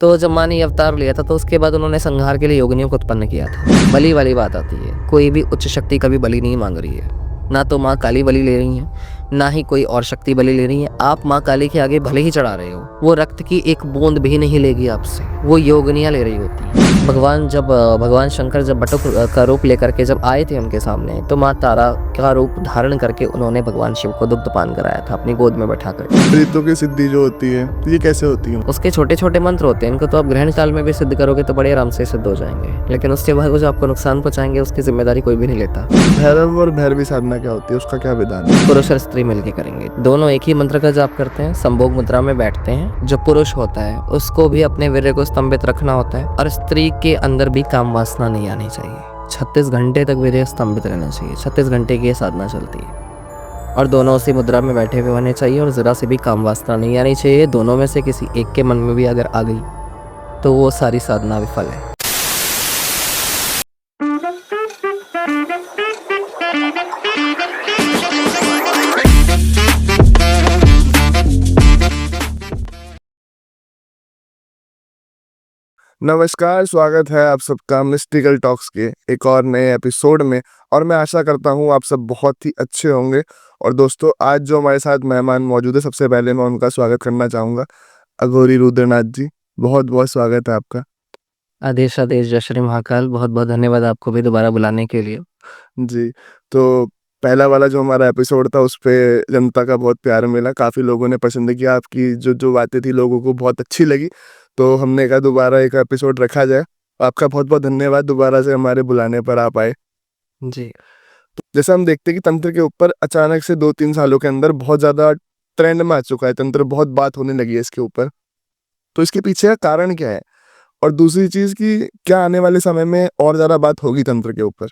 तो जब माँ ने ये अवतार लिया था तो उसके बाद उन्होंने संहार के लिए योगिनियों को उत्पन्न किया था। बलि वाली बात आती है, कोई भी उच्च शक्ति कभी बलि नहीं मांग रही है। ना तो माँ काली बलि ले रही हैं, ना ही कोई और शक्ति बलि ले रही है। आप माँ काली के आगे भले ही चढ़ा रहे हो, वो रक्त की एक बूंद भी नहीं लेगी आपसे, वो योगिनियाँ ले रही होती हैं। भगवान शंकर जब बटुक का रूप लेकर के जब आए थे उनके सामने, तो माँ तारा का रूप धारण करके उन्होंने भगवान शिव को दुग्धपान कराया था अपनी गोद में बैठा कर। प्रेतों की सिद्धि जो होती है तो ये कैसे होती है? उसके छोटे छोटे मंत्र होते हैं, इनको तो आप ग्रहण काल में भी सिद्ध करोगे तो बड़े आराम से सिद्ध हो जाएंगे, लेकिन उसके बाद वो जो आपको नुकसान पहुंचाएंगे उसकी जिम्मेदारी कोई भी नहीं लेता। भैरव और भैरवी साधना क्या होती है, उसका क्या विधान है? पुरुष और स्त्री मिलके करेंगे, दोनों एक ही मंत्र का जाप करते हैं, संभोग मुद्रा में बैठते हैं। जो पुरुष होता है उसको भी अपने वीर्य को स्तंभित रखना होता है, और स्त्री के अंदर भी काम वासना नहीं आनी चाहिए। 36 घंटे तक वीर्य स्तंभित रहना चाहिए, 36 घंटे की ये साधना चलती है, और दोनों उसी मुद्रा में बैठे हुए होने चाहिए, और जरा से भी काम वासना नहीं आनी चाहिए। दोनों में से किसी एक के मन में भी अगर आ गई तो वो सारी साधना विफल है। नमस्कार, स्वागत है आप सबका मिस्टिकल टॉक्स के एक और नए एपिसोड में। और मैं आशा करता हूँ आप सब बहुत ही अच्छे होंगे। और दोस्तों, आज जो हमारे साथ मेहमान मौजूद है, सबसे पहले मैं उनका स्वागत करना चाहूँगा। अघोरी रुद्रनाथ जी, बहुत बहुत स्वागत है आपका। आदेश आदेश जय श्री महाकाल, बहुत बहुत धन्यवाद आपको भी दोबारा बुलाने के लिए। जी, तो पहला वाला जो हमारा एपिसोड था उस पे जनता का बहुत प्यार मिला, काफ़ी लोगों ने पसंद किया, आपकी जो जो बातें थी लोगों को बहुत अच्छी लगी, तो हमने कहा दोबारा एक एपिसोड रखा जाए। आपका बहुत बहुत धन्यवाद, दोबारा से हमारे बुलाने पर आप आए। जी, तो जैसे हम देखते हैं कि तंत्र के ऊपर अचानक से 2-3 सालों के अंदर बहुत ज़्यादा ट्रेंड में आ चुका है तंत्र, बहुत बात होने लगी है इसके ऊपर। तो इसके पीछे का कारण क्या है? और दूसरी चीज़ कि क्या आने वाले समय में और ज़्यादा बात होगी तंत्र के ऊपर?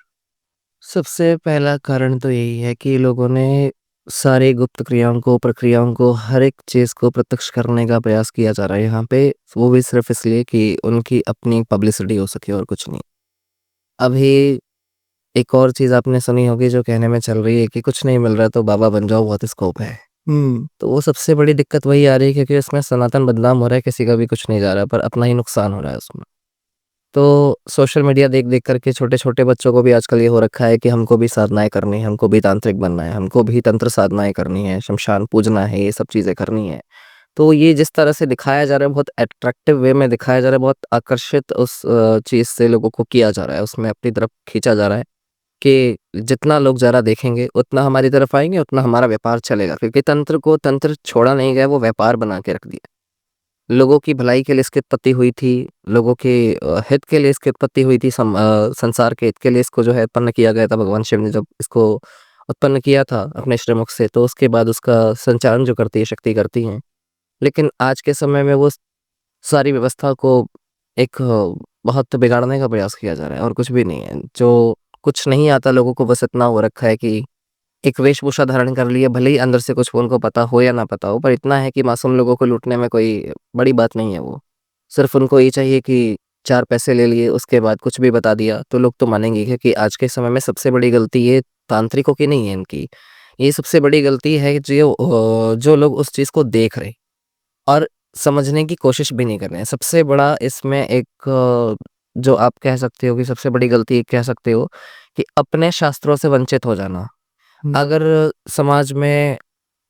सबसे पहला कारण तो यही है कि लोगों ने सारी गुप्त क्रियाओं को, प्रक्रियाओं को, हर एक चीज़ को प्रत्यक्ष करने का प्रयास किया जा रहा है यहाँ पे, वो भी सिर्फ इसलिए कि उनकी अपनी पब्लिसिटी हो सके और कुछ नहीं। अभी एक और चीज़ आपने सुनी होगी जो कहने में चल रही है कि कुछ नहीं मिल रहा तो बाबा बन जाओ, बहुत स्कोप है। तो वो सबसे बड़ी दिक्कत वही आ रही है क्योंकि इसमें सनातन बदनाम हो रहा है, किसी का भी कुछ नहीं जा रहा, पर अपना ही नुकसान हो रहा है उसमें। तो सोशल मीडिया देख कर के छोटे-छोटे बच्चों को भी आजकल ये हो रखा है कि हमको भी साधनाएँ करनी है, हमको भी तांत्रिक बनना है, हमको भी तंत्र साधनाएँ करनी है, शमशान पूजना है, ये सब चीज़ें करनी है। तो ये जिस तरह से दिखाया जा रहा है, बहुत अट्रैक्टिव वे में दिखाया जा रहा है, बहुत आकर्षित उस चीज़ से लोगों को किया जा रहा है, उसमें अपनी तरफ खींचा जा रहा है कि जितना लोग ज़्यादा देखेंगे, उतना हमारी तरफ आएँगे, उतना हमारा व्यापार चलेगा, क्योंकि तंत्र को तंत्र छोड़ा नहीं गया, वो व्यापार बना के रख दिया। लोगों की भलाई के लिए इसकी उत्पत्ति हुई थी, लोगों के हित के लिए इसकी उत्पत्ति हुई थी, संसार के हित के लिए इसको जो है उत्पन्न किया गया था। भगवान शिव ने जब इसको उत्पन्न किया था अपने श्रीमुख से, तो उसके बाद उसका संचालन जो करती है शक्ति करती हैं। लेकिन आज के समय में वो सारी व्यवस्था को एक बहुत बिगाड़ने का प्रयास किया जा रहा है और कुछ भी नहीं है। जो कुछ नहीं आता लोगों को, बस इतना हो रखा है कि एक वेशभूषा धारण कर ली है, भले ही अंदर से कुछ उनको पता हो या ना पता हो, पर इतना है कि मासूम लोगों को लूटने में कोई बड़ी बात नहीं है वो। सिर्फ़ उनको ये चाहिए कि 4 पैसे ले लिए, उसके बाद कुछ भी बता दिया, तो लोग तो मानेंगे, क्योंकि आज के समय में सबसे बड़ी गलती ये तांत्रिकों की नहीं है इनकी। ये सबसे बड़ी गलती है कि जो लोग उस चीज़ को देख रहे हैं और समझने की कोशिश भी नहीं कर रहे हैं। सबसे बड़ा इसमें एक जो आप कह सकते हो कि सबसे बड़ी गलती कह सकते हो कि अपने शास्त्रों से वंचित हो जाना। अगर समाज में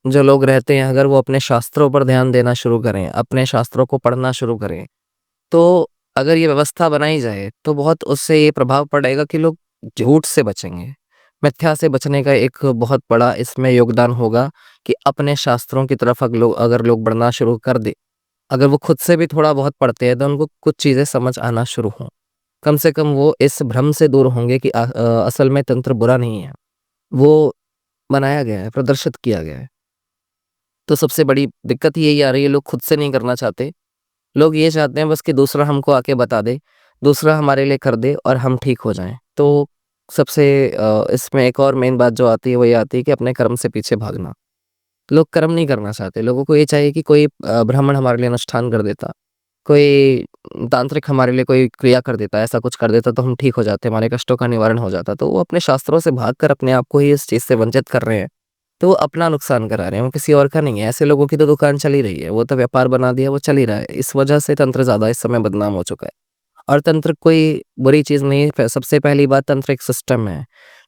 जो लोग रहते हैं, अगर वो अपने शास्त्रों पर ध्यान देना शुरू करें, अपने शास्त्रों को पढ़ना शुरू करें, तो अगर ये व्यवस्था बनाई जाए, तो बहुत उससे ये प्रभाव पड़ेगा कि लोग झूठ से बचेंगे। मिथ्या से बचने का एक बहुत बड़ा इसमें योगदान होगा कि अपने शास्त्रों की तरफ अगर लोग बढ़ना शुरू कर दें, अगर वो खुद से भी थोड़ा बहुत पढ़ते हैं, तो उनको कुछ चीज़ें समझ आना शुरू हों। कम से कम वो इस भ्रम से दूर होंगे कि असल में तंत्र बुरा नहीं है, वो बनाया गया है, प्रदर्शित किया गया है। तो सबसे बड़ी दिक्कत यही आ रही है, लोग खुद से नहीं करना चाहते। लोग ये चाहते हैं बस कि दूसरा हमको आके बता दे, दूसरा हमारे लिए कर दे और हम ठीक हो जाएँ। तो सबसे इसमें एक और मेन बात जो आती है, वो ये आती है कि अपने कर्म से पीछे भागना। लोग कर्म नहीं करना चाहते, लोगों को ये चाहिए कि कोई ब्राह्मण हमारे लिए अनुष्ठान कर देता, कोई तांत्रिक हमारे लिए कोई क्रिया कर देता, ऐसा कुछ कर देता तो हम ठीक हो जाते, हमारे कष्टों का निवारण हो जाता। तो वो अपने शास्त्रों से भागकर अपने आप को ही इस चीज़ से वंचित कर रहे हैं। तो वो अपना नुकसान करा रहे हैं, वो किसी और का नहीं है। ऐसे लोगों की तो दुकान चल ही रही है, वो तो व्यापार बना दिया, वो चल ही रहा है। इस वजह से तंत्र ज़्यादा इस समय बदनाम हो चुका है। और तंत्र कोई बुरी चीज़ नहीं है। सबसे पहली बात, तंत्र एक सिस्टम है,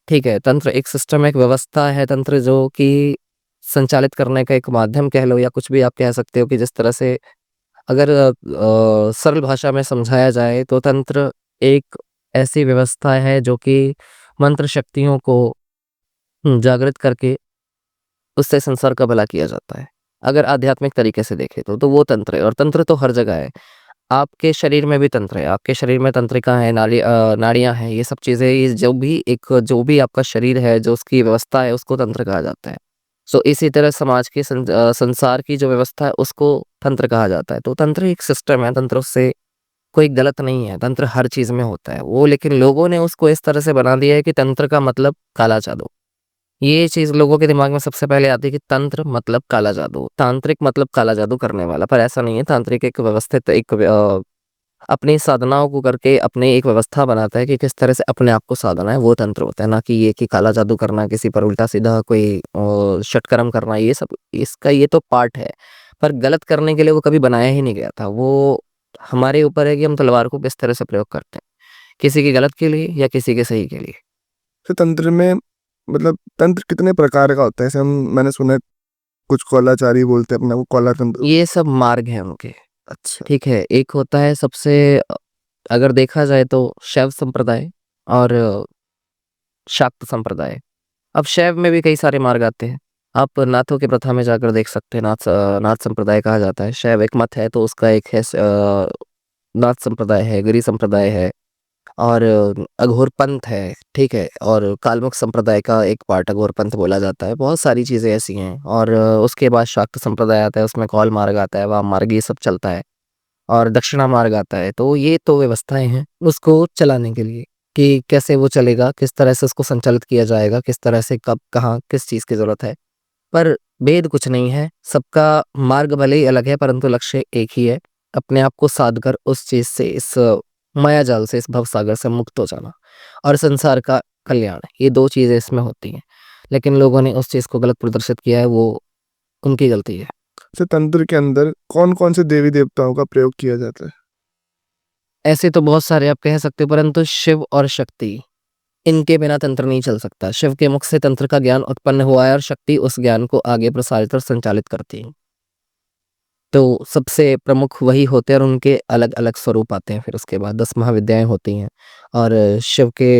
ठीक है? तंत्र एक सिस्टम है, एक व्यवस्था है तंत्र, जो कि संचालित करने का एक माध्यम कह लो, या कुछ भी आप कह सकते हो कि जिस तरह से अगर सरल भाषा में समझाया जाए तो तंत्र एक ऐसी व्यवस्था है जो कि मंत्र शक्तियों को जागृत करके उससे संसार का भला किया जाता है। अगर आध्यात्मिक तरीके से देखें तो वो तंत्र है, और तंत्र तो हर जगह है। आपके शरीर में भी तंत्र है, आपके शरीर में तंत्रिका है, नाड़ियाँ हैं, ये सब चीज़ें, ये जो भी आपका शरीर है, जो उसकी व्यवस्था है, उसको तंत्र कहा जाता है। सो इसी तरह समाज की संसार की जो व्यवस्था है, उसको तंत्र कहा जाता है। तो तंत्र एक सिस्टम है, तंत्र उससे कोई गलत नहीं है, तंत्र हर चीज़ में होता है। वो लेकिन लोगों ने उसको इस तरह से बना दिया है कि तंत्र का मतलब काला जादू। ये चीज़ लोगों के दिमाग में सबसे पहले आती है कि तंत्र मतलब काला जादू, तांत्रिक मतलब काला जादू करने वाला, पर ऐसा नहीं है। तांत्रिक एक व्यवस्थित अपनी साधनाओं को करके अपनी एक व्यवस्था बनाता है कि किस तरह से अपने आप को साधना है, वो तंत्र होता है। ना कि ये कि काला जादू करना, किसी पर उल्टा-सीधा कोई षटकर्म करना, ये सब इसका ये तो पार्ट है। पर गलत करने के लिए वो कभी बनाया ही नहीं गया था। वो हमारे ऊपर है कि हम तलवार को किस तरह से प्रयोग करते हैं, किसी के गलत के लिए या किसी के सही के लिए। तो तंत्र में मतलब तंत्र कितने प्रकार का होता है? जैसे हम मैंने सुना है कुछ कौलाचारी बोलते हैं अपने को कौला तंत्र। ये सब मार्ग हैं उनके, अच्छा। ठीक है? एक होता है सबसे अगर देखा जाए तो शैव संप्रदाय और शाक्त संप्रदाय। अब शैव में भी कई सारे मार्ग आते हैं। आप नाथों की प्रथा में जाकर देख सकते हैं, नाथ संप्रदाय कहा जाता है। शैव एक मत है तो उसका एक है नाथ संप्रदाय है, गिरि संप्रदाय है, और अघोर पंथ है, ठीक है? और कालमुख संप्रदाय का एक पार्ट अघोर पंथ बोला जाता है। बहुत सारी चीज़ें ऐसी हैं, और उसके बाद शाक्त संप्रदाय आता है, उसमें कौल मार्ग आता है, वाम मार्ग, ये सब चलता है, और दक्षिणा मार्ग आता है। तो ये तो व्यवस्थाएँ हैं उसको चलाने के लिए, कि कैसे वो चलेगा, किस तरह से उसको संचालित किया जाएगा, किस तरह से, कब, कहाँ, किस चीज़ की ज़रूरत है। पर भेद कुछ नहीं है, सबका मार्ग भले ही अलग है परंतु लक्ष्य एक ही है, अपने आप को साध कर उस चीज़ से, इस मायाजाल से, इस भवसागर से मुक्त हो जाना और संसार का कल्याण। ये 2 चीज़ें इसमें होती हैं। लेकिन लोगों ने उस चीज़ को गलत प्रदर्शित किया है, वो उनकी गलती है। अच्छा, तंत्र के अंदर कौन-कौन से देवी-देवताओं का प्रयोग किया जाता है? ऐसे तो बहुत सारे आप कह सकते हो, परंतु शिव और शक्ति, इनके बिना तंत्र नहीं चल सकता। शिव के मुख से तंत्र का ज्ञान उत्पन्न हुआ है, और शक्ति उस ज्ञान को आगे प्रसारित और संचालित करती है। तो सबसे प्रमुख वही होते हैं, और उनके अलग-अलग स्वरूप आते हैं। फिर उसके बाद 10 महाविद्याएँ होती हैं, और शिव के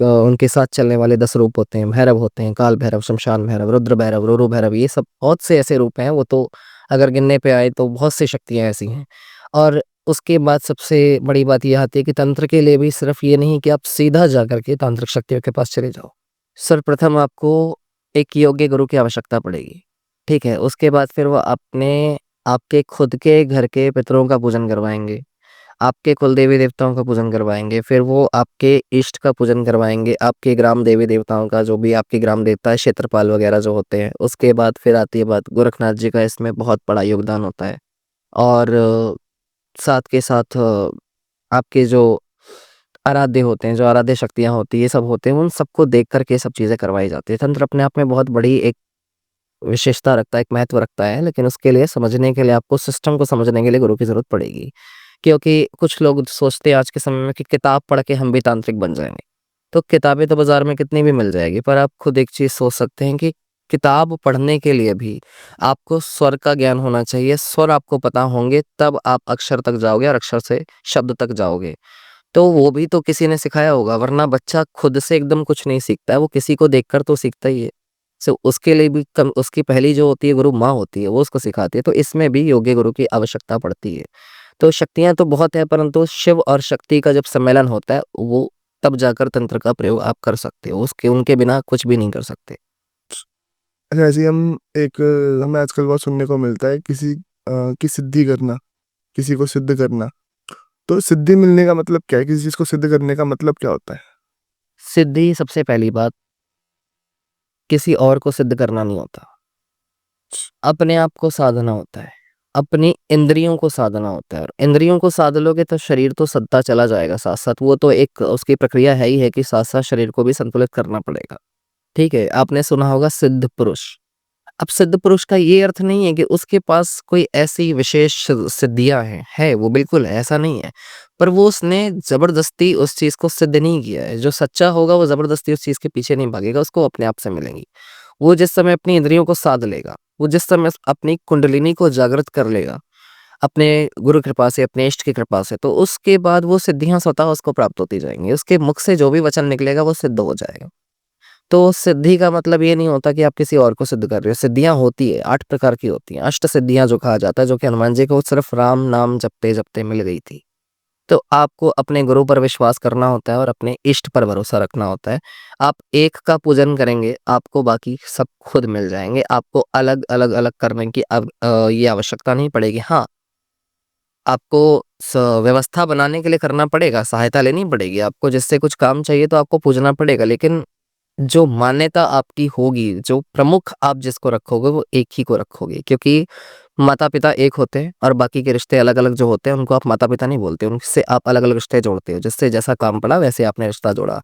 उनके साथ चलने वाले 10 रूप होते हैं। भैरव होते हैं, काल भैरव, शमशान भैरव, रुद्र भैरव, रोरू भैरव, ये सब बहुत से ऐसे रूप हैं। वो तो अगर गिनने पे आए तो बहुत सी शक्तियाँ ऐसी हैं। और उसके बाद सबसे बड़ी बात ये आती है कि तंत्र के लिए भी सिर्फ़ ये नहीं कि आप सीधा जाकर के तांत्रिक शक्तियों के पास चले जाओ। सर्वप्रथम आपको एक योग्य गुरु की आवश्यकता पड़ेगी, ठीक है? उसके बाद फिर वो आपके खुद के घर के पितरों का पूजन करवाएँगे, आपके कुल देवी-देवताओं का पूजन करवाएँगे, फिर वो आपके इष्ट का पूजन करवाएँगे, आपके ग्राम देवी-देवताओं का, जो भी आपके ग्राम देवता है, क्षेत्रपाल वगैरह जो होते हैं। उसके बाद फिर आती है बात गोरखनाथ जी का, इसमें बहुत बड़ा योगदान होता है। और साथ के साथ आपके जो आराध्य होते हैं, जो आराध्य शक्तियाँ होती हैं, ये सब होते हैं, उन सबको देख कर के ये सब चीज़ें करवाई जाती है। तंत्र अपने आप में बहुत बड़ी एक विशेषता रखता है, एक महत्व रखता है, लेकिन उसके लिए समझने के लिए आपको सिस्टम को समझने के लिए गुरु की ज़रूरत पड़ेगी। क्योंकि कुछ लोग सोचते हैं आज के समय में कि किताब पढ़ के हम भी तांत्रिक बन जाएँगे। तो किताबें तो बाज़ार में कितनी भी मिल जाएगी, पर आप खुद एक चीज़ सोच सकते हैं कि किताब पढ़ने के लिए भी आपको स्वर का ज्ञान होना चाहिए। स्वर आपको पता होंगे तब आप अक्षर तक जाओगे, और अक्षर से शब्द तक जाओगे। तो वो भी तो किसी ने सिखाया होगा, वरना बच्चा खुद से एकदम कुछ नहीं सीखता है, वो किसी को देखकर तो सीखता ही है। सो उसके लिए भी कम, उसकी पहली जो होती है गुरु माँ होती है, वो उसको सिखाती है। तो इसमें भी योग्य गुरु की आवश्यकता पड़ती है। तो शक्तियाँ तो बहुत है, परंतु शिव और शक्ति का जब सम्मेलन होता है, वो तब जाकर तंत्र का प्रयोग आप कर सकते हो। उसके उनके बिना कुछ भी नहीं कर सकते। अच्छा, ऐसे ही हमें आजकल बहुत सुनने को मिलता है की सिद्धि करना, किसी को सिद्ध करना। तो सिद्धि मिलने का मतलब क्या है? किसी चीज़ को सिद्ध करने का मतलब क्या होता है? सिद्धि, सबसे पहली बात, किसी और को सिद्ध करना नहीं होता। अपने आप को साधना होता है। अपनी इंद्रियों को साधना होता है, और इंद्रियों को साध लोगे तो शरीर तो सदता चला जाएगा साथ-साथ। वो तो एक उसकी प्रक्रिया है ही है कि साथ-साथ शरीर को भी संतुलित करना पड़ेगा। ठीक है? आपने सुना होगा सिद्ध पुरुष। अब सिद्ध पुरुष का ये अर्थ नहीं है कि उसके पास कोई ऐसी विशेष सिद्धियाँ हैं, वो बिल्कुल है, ऐसा नहीं है। पर वो उसने ज़बरदस्ती उस चीज़ को सिद्ध नहीं किया है। जो सच्चा होगा वो ज़बरदस्ती उस चीज़ के पीछे नहीं भागेगा, उसको अपने आप से मिलेंगी। वो जिस समय अपनी इंद्रियों को साध लेगा, वो जिस समय अपनी कुंडलिनी को जागृत कर लेगा, अपने गुरु कृपा से, अपने इष्ट की कृपा से, तो उसके बाद वो सिद्धियाँ स्वतः उसको प्राप्त होती जाएँगी। उसके मुख से जो भी वचन निकलेगा वो सिद्ध हो जाएगा। तो सिद्धि का मतलब ये नहीं होता कि आप किसी और को सिद्ध कर रहे हो। सिद्धियाँ होती है, 8 प्रकार की होती हैं। अष्ट सिद्धियाँ जो कहा जाता है, जो कि हनुमान जी को सिर्फ़ राम नाम जपते-जपते मिल गई थी। तो आपको अपने गुरु पर विश्वास करना होता है और अपने इष्ट पर भरोसा रखना होता है। आप एक का पूजन करेंगे, आपको बाकी सब खुद मिल जाएँगे। आपको अलग-अलग करने की अब ये आवश्यकता नहीं पड़ेगी। हाँ, आपको व्यवस्था बनाने के लिए करना पड़ेगा, सहायता लेनी पड़ेगी। आपको जिससे कुछ काम चाहिए तो आपको पूजना पड़ेगा, लेकिन जो मान्यता आपकी होगी, जो प्रमुख आप जिसको रखोगे वो एक ही को रखोगे, क्योंकि माता-पिता एक होते हैं और बाकी के रिश्ते अलग-अलग जो होते हैं उनको आप माता-पिता नहीं बोलते, उनसे आप अलग-अलग रिश्ते जोड़ते हो, जिससे जैसा काम पड़ा वैसे आपने रिश्ता जोड़ा।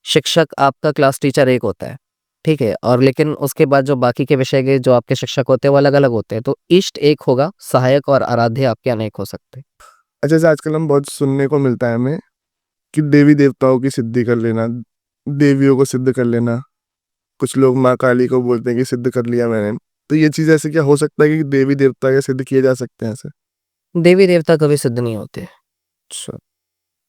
शिक्षक आपका क्लास टीचर एक होता है, ठीक है? और लेकिन उसके बाद जो बाकी के विषय के जो आपके शिक्षक होते हैं वो अलग-अलग होते हैं, तो इष्ट एक होगा, सहायक और आराध्य आपके अनेक हो सकते हैं। अच्छा, जैसे आजकल हम बहुत सुनने को मिलता है हमें कि देवी-देवताओं की सिद्धि कर लेना, देवियों को सिद्ध कर लेना। कुछ लोग माँ काली को बोलते हैं कि सिद्ध कर लिया मैंने। तो ये चीज़ ऐसे क्या हो सकता है कि देवी-देवता के सिद्ध किए जा सकते हैं ऐसे? देवी-देवता कभी सिद्ध नहीं होते। अच्छा,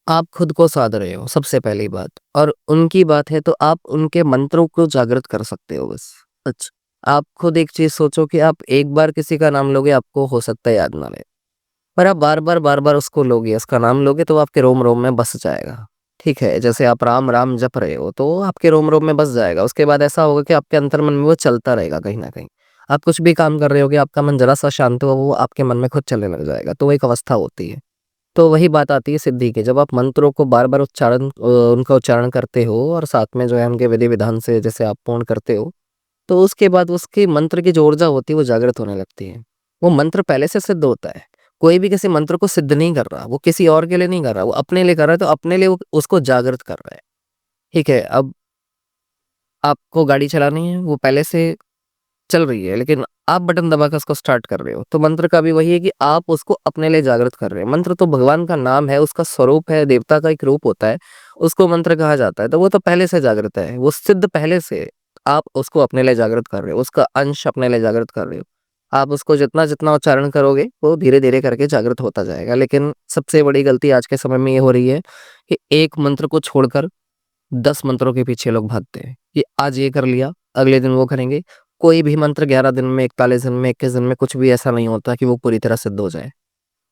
आप खुद को साध रहे हो, सबसे पहली बात, और उनकी बात है तो आप उनके मंत्रों को जागृत कर सकते हो बस। अच्छा, आप खुद एक चीज़ सोचो कि आप एक बार किसी का नाम लोगे, आपको हो सकता है याद ना रहे। पर आप बार-बार, बार-बार उसको लोगे, उसका नाम लोगे तो आपके रोम-रोम में बस जाएगा। ठीक है? जैसे आप राम, राम जप रहे हो तो आपके रोम-रोम में बस जाएगा। उसके बाद ऐसा होगा कि आपके अंतर्मन में वो चलता रहेगा कहीं न कहीं। आप कुछ भी काम कर रहे होगे, आपका मन ज़रा-सा शांत हुआ, वो आपके मन में खुद चलने लग जाएगा। तो वो एक अवस्था होती है। तो वही बात आती है सिद्धि की, जब आप मंत्रों को बार-बार उनका उच्चारण करते हो और साथ में जो है उनके विधि-विधान से जैसे आप पूर्ण करते हो, तो उसके बाद उसके मंत्र की जो ऊर्जा होती है वो जागृत होने लगती है। वो मंत्र पहले से सिद्ध होता है। कोई भी किसी मंत्र को सिद्ध नहीं कर रहा, वो किसी और के लिए नहीं कर रहा, वो अपने लिए कर रहा है, तो अपने लिए वो उसको जागृत कर रहा है। ठीक है? अब आपको गाड़ी चलानी है, वो पहले से चल रही है, लेकिन आप बटन दबा के उसको स्टार्ट कर रहे हो। तो मंत्र का भी वही है कि आप उसको अपने लिए जागृत कर रहे हैं। मंत्र तो भगवान का नाम है, उसका स्वरूप है, देवता का एक रूप होता है, उसको मंत्र कहा जाता है। तो वो तो पहले से जागृत है, वो सिद्ध पहले से है। आप उसको अपने लिए जागृत कर रहे हो, उसका अंश अपने लिए जागृत कर रहे हो। आप उसको जितना-जितना उच्चारण करोगे, वो धीरे-धीरे करके जागृत होता जाएगा। लेकिन सबसे बड़ी गलती आज के समय में ये हो रही है कि एक मंत्र को छोड़कर 10 मंत्रों के पीछे लोग भागते हैं कि आज ये कर लिया, अगले दिन वो करेंगे। कोई भी मंत्र 11 दिन में, 41 दिन में, 21 दिन में कुछ भी ऐसा नहीं होता कि वो पूरी तरह सिद्ध हो जाए।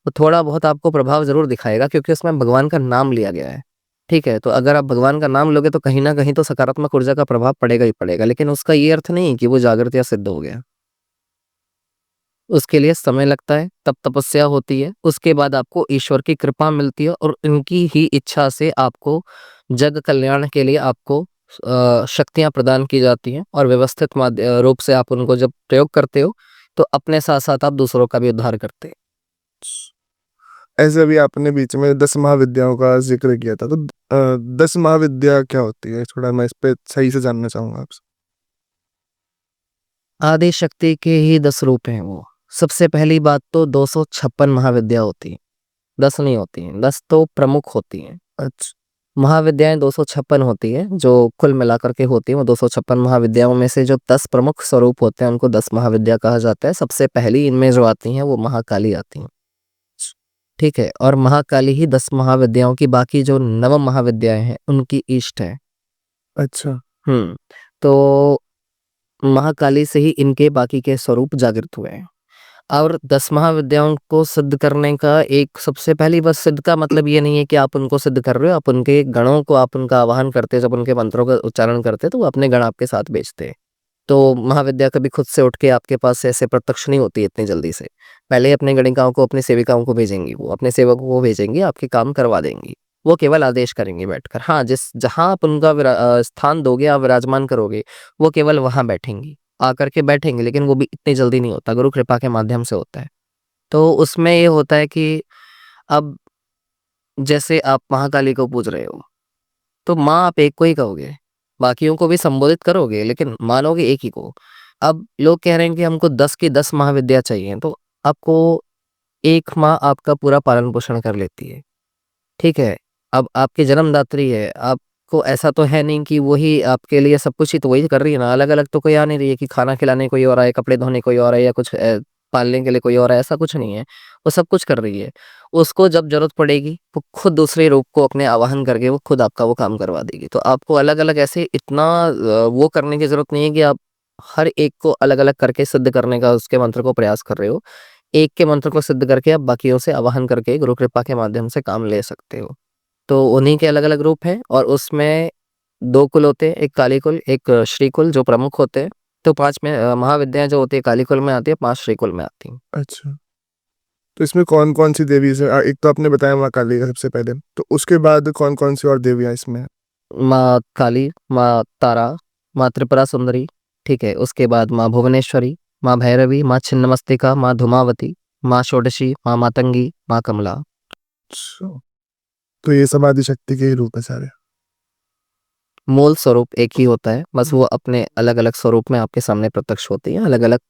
तो थोड़ा बहुत आपको प्रभाव ज़रूर दिखाएगा, क्योंकि उसमें भगवान का नाम लिया गया है। ठीक है? तो अगर आप भगवान का नाम लोगे तो कहीं न कहीं तो सकारात्मक ऊर्जा का प्रभाव पड़ेगा ही पड़ेगा, लेकिन उसका ये अर्थ नहीं है कि वो जागृत या सिद्ध हो गया। उसके लिए समय लगता है, तप तपस्या होती है, उसके बाद आपको ईश्वर की कृपा मिलती है और उनकी ही इच्छा से आपको जग कल्याण के लिए आपको शक्तियाँ प्रदान की जाती हैं, और व्यवस्थित रूप से आप उनको जब प्रयोग करते हो, तो अपने साथ-साथ आप दूसरों का भी उद्धार करते हैं। ऐसे अभी आपने बीच में 10 महाविद्याओं का ज़िक्र किया था, तो 10 महाविद्या क्या होती है? थोड़ा मैं इस पे सही से जानना चाहूँगा आपसे। आदि शक्ति के ही 10 रूप हैं वो। सबसे पहली बात तो 256 महाविद्या होती हैं, 10 नहीं होती हैं, 10 तो प्रमुख होती हैं। अच्छा, महाविद्याएँ 256 होती हैं, जो कुल मिलाकर के होती हैं, वो 256 महाविद्याओं में से जो 10 प्रमुख स्वरूप होते हैं, उनको 10 महाविद्या कहा जाता है। सबसे पहली इनमें जो आती हैं, वो महाकाली आती हैं, ठीक है? और महाकाली ही 10 महाविद्याओं की बाकी जो 9 महाविद्याएँ हैं, उनकी इष्ट है। अच्छा, हुँ, तो महाकाली से ही इनके बाकी के स्वरूप जागृत हुए हैं। और 10 महाविद्याओं को सिद्ध करने का एक सबसे पहली बात, सिद्ध का मतलब ये नहीं है कि आप उनको सिद्ध कर रहे हो, आप उनके गणों को आप उनका आवाहन करते हैं, जब उनके मंत्रों का उच्चारण करते हैं, तो वो अपने गण आपके साथ भेजते हैं। तो महाविद्या कभी खुद से उठ के आपके पास से ऐसे प्रत्यक्ष नहीं होती इतनी जल्दी से। पहले अपने गणिकाओं को, अपनी सेविकाओं को भेजेंगी वो, अपने सेवकों को भेजेंगी, आपके काम करवा देंगी। वो केवल आदेश करेंगी बैठकर। हाँ, जहाँ आप उनका स्थान दोगे, आप विराजमान करोगे, वो केवल वहाँ बैठेंगी। आकर के बैठेंगे, लेकिन वो भी इतनी जल्दी नहीं होता, गुरु कृपा के माध्यम से होता है। तो उसमें ये होता है कि अब जैसे आप महाकाली को पूज रहे हो, तो माँ आप एक को ही कहोगे, बाकियों को भी संबोधित करोगे, लेकिन मानोगे एक ही को। अब लोग कह रहे हैं कि हमको 10 की 10 महाविद्या चाहिए, तो आपको 1 माँ आपका पूरा पालन-पोषण कर लेती है, ठीक है? अब आपकी जन्मदात्री है, आपको ऐसा तो है नहीं कि वही आपके लिए सब कुछ ही तो वही कर रही है ना, अलग-अलग तो कोई आ नहीं रही है कि खाना खिलाने कोई और आए, कपड़े धोने कोई और आए या कुछ पालने के लिए कोई और आए, ऐसा कुछ नहीं है। वो सब कुछ कर रही है। उसको जब ज़रूरत पड़ेगी, वो खुद दूसरे रूप को अपने आवाहन करके वो खुद आपका वो काम करवा देगी। तो आपको अलग-अलग ऐसे इतना वो करने की ज़रूरत नहीं है कि आप हर एक को अलग-अलग करके सिद्ध करने का उसके मंत्र को प्रयास कर रहे हो। एक के मंत्र को सिद्ध करके आप बाकियों से आवाहन करके गुरु कृपा के माध्यम से काम ले सकते हो। तो उन्हीं के अलग-अलग रूप हैं और उसमें 2 कुल होते हैं, एक काली कुल, एक श्री कुल जो प्रमुख होते हैं। तो 5 में महाविद्याएँ जो होती है काली कुल में आती है, 5 श्री कुल में आती हैं। अच्छा, तो इसमें कौन-कौन सी देवी से एक तो आपने बताया माँ काली का सबसे पहले, तो उसके बाद कौन-कौन सी और देवियाँ इसमें हैं? माँ काली, माँ तारा, माँ त्रिपुरा सुंदरी, ठीक है? उसके बाद माँ भुवनेश्वरी, माँ भैरवी, माँ छिन्नमस्तिका, माँ धूमावती, माँ षोडशी, माँ मातंगी, माँ कमला। अच्छा, तो ये सब आदिशक्ति के ही रूप है सारे। मूल स्वरूप एक ही होता है, बस हुँ। वो अपने अलग-अलग स्वरूप में आपके सामने प्रत्यक्ष होती हैं, अलग-अलग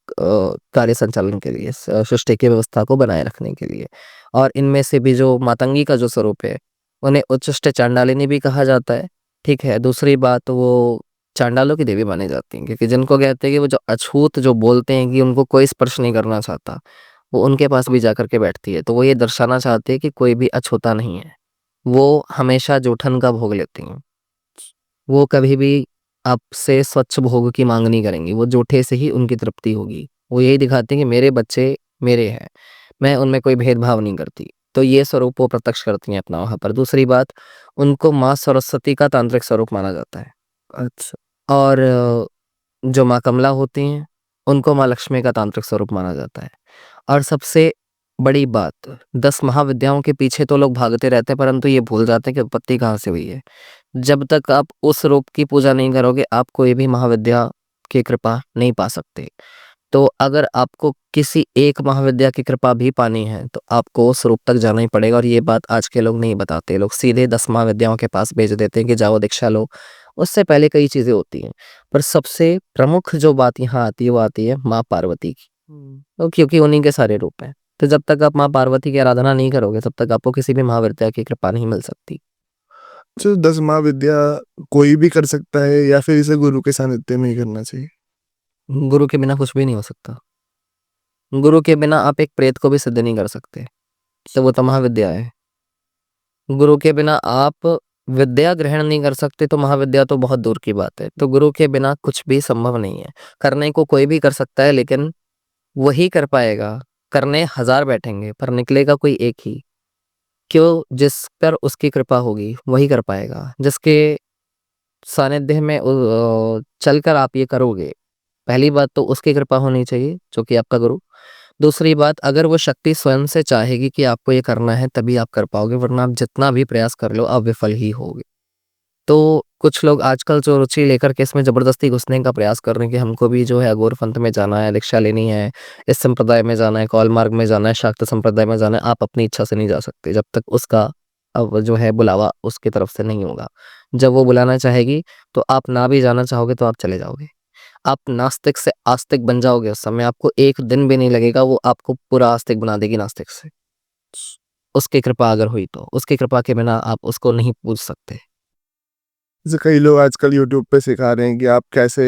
कार्य संचालन के लिए, सृष्टि की व्यवस्था को बनाए रखने के लिए। और इनमें से भी जो मातंगी का जो स्वरूप है, उन्हें उच्छिष्ट चांडालिनी भी कहा जाता है, ठीक है? दूसरी बात वो चांडालों की देवी मानी जाती हैं क्योंकि जिनको कहते हैं कि वो जो अछूत जो बोलते हैं कि उनको कोई स्पर्श नहीं करना चाहता, वो उनके पास भी जाकर के बैठती है। तो वो ये दर्शाना चाहते हैं कि कोई भी अछूता नहीं है। वो हमेशा जूठन का भोग लेती हैं। वो कभी भी आपसे स्वच्छ भोग की माँग नहीं करेंगी, वो जूठे से ही उनकी तृप्ति होगी। वो यही दिखाती हैं कि मेरे बच्चे मेरे हैं, मैं उनमें कोई भेदभाव नहीं करती। तो ये स्वरूप वो प्रत्यक्ष करती हैं अपना वहाँ पर। दूसरी बात, उनको माँ सरस्वती का तांत्रिक स्वरूप माना जाता है अच्छा, और जो माँ कमला होती हैं, उनको माँ लक्ष्मी का तांत्रिक स्वरूप माना जाता है। और सबसे बड़ी बात, 10 महाविद्याओं के पीछे तो लोग भागते रहते हैं, परंतु ये भूल जाते हैं कि उत्पत्ति कहाँ से हुई है। जब तक आप उस रूप की पूजा नहीं करोगे, आप कोई भी महाविद्या की कृपा नहीं पा सकते। तो अगर आपको किसी एक महाविद्या की कृपा भी पानी है, तो आपको उस रूप तक जाना ही पड़ेगा और ये बात आज के लोग नहीं बताते। लोग सीधे 10 महाविद्याओं के पास भेज देते हैं कि जाओ दीक्षा लो। उससे पहले कई चीज़ें होती हैं, पर सबसे प्रमुख जो बात यहाँ आती है, वो आती है माँ पार्वती की। तो क्योंकि उन्हीं के सारे रूप हैं। तो जब तक आप माँ पार्वती की आराधना नहीं करोगे, तब तक आपको किसी भी महाविद्या की कृपा नहीं मिल सकती। अच्छा 10 महाविद्या कोई भी कर सकता है या फिर इसे गुरु के सानिध्य में ही करना चाहिए? गुरु के बिना कुछ भी नहीं हो सकता। गुरु के बिना आप एक प्रेत को भी सिद्ध नहीं कर सकते, तो वो तो महाविद्या है। गुरु के बिना आप विद्या ग्रहण नहीं कर सकते, तो महाविद्या तो बहुत दूर की बात है। तो गुरु के बिना कुछ भी संभव नहीं है। करने को कोई भी कर सकता है, लेकिन वही कर पाएगा। करने 1000 बैठेंगे, पर निकलेगा कोई एक ही। क्यों? जिस पर उसकी कृपा होगी, वही कर पाएगा। जिसके सानिध्य में चलकर आप ये करोगे, पहली बात तो उसकी कृपा होनी चाहिए, जो कि आपका गुरु। दूसरी बात, अगर वो शक्ति स्वयं से चाहेगी कि आपको ये करना है, तभी आप कर पाओगे, वरना आप जितना भी प्रयास कर लो, आप विफल ही होगे। तो कुछ लोग आजकल जो रुचि लेकर के इसमें ज़बरदस्ती घुसने का प्रयास कर रहे हैं कि हमको भी जो है अघोर पंथ में जाना है, दीक्षा लेनी है, इस संप्रदाय में जाना है, कौल मार्ग में जाना है, शाक्त संप्रदाय में जाना है, आप अपनी इच्छा से नहीं जा सकते, जब तक उसका अब जो है बुलावा उसकी तरफ से नहीं होगा। जब वो बुलाना चाहेगी, तो आप ना भी जाना चाहोगे, तो आप चले जाओगे। आप नास्तिक से आस्तिक बन जाओगे उस समय, आपको 1 दिन भी नहीं लगेगा, वो आपको पूरा आस्तिक बना देगी नास्तिक से। उसकी कृपा अगर हुई तो, उसकी कृपा के बिना आप उसको नहीं पूज सकते। जैसे कई लोग आजकल यूट्यूब पे सिखा रहे हैं कि आप कैसे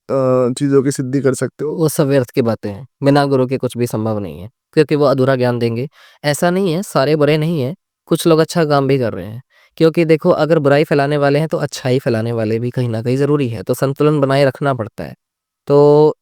चीज़ों की सिद्धि कर सकते हो। वो सब व्यर्थ की बातें हैं, बिना गुरु के कुछ भी संभव नहीं है, क्योंकि वो अधूरा ज्ञान देंगे। ऐसा नहीं है, सारे बुरे नहीं हैं, कुछ लोग अच्छा काम भी कर रहे हैं। क्योंकि देखो, अगर बुराई फैलाने वाले हैं, तो अच्छाई फैलाने वाले भी कहीं न कहीं ज़रूरी है, तो संतुलन बनाए रखना पड़ता है। तो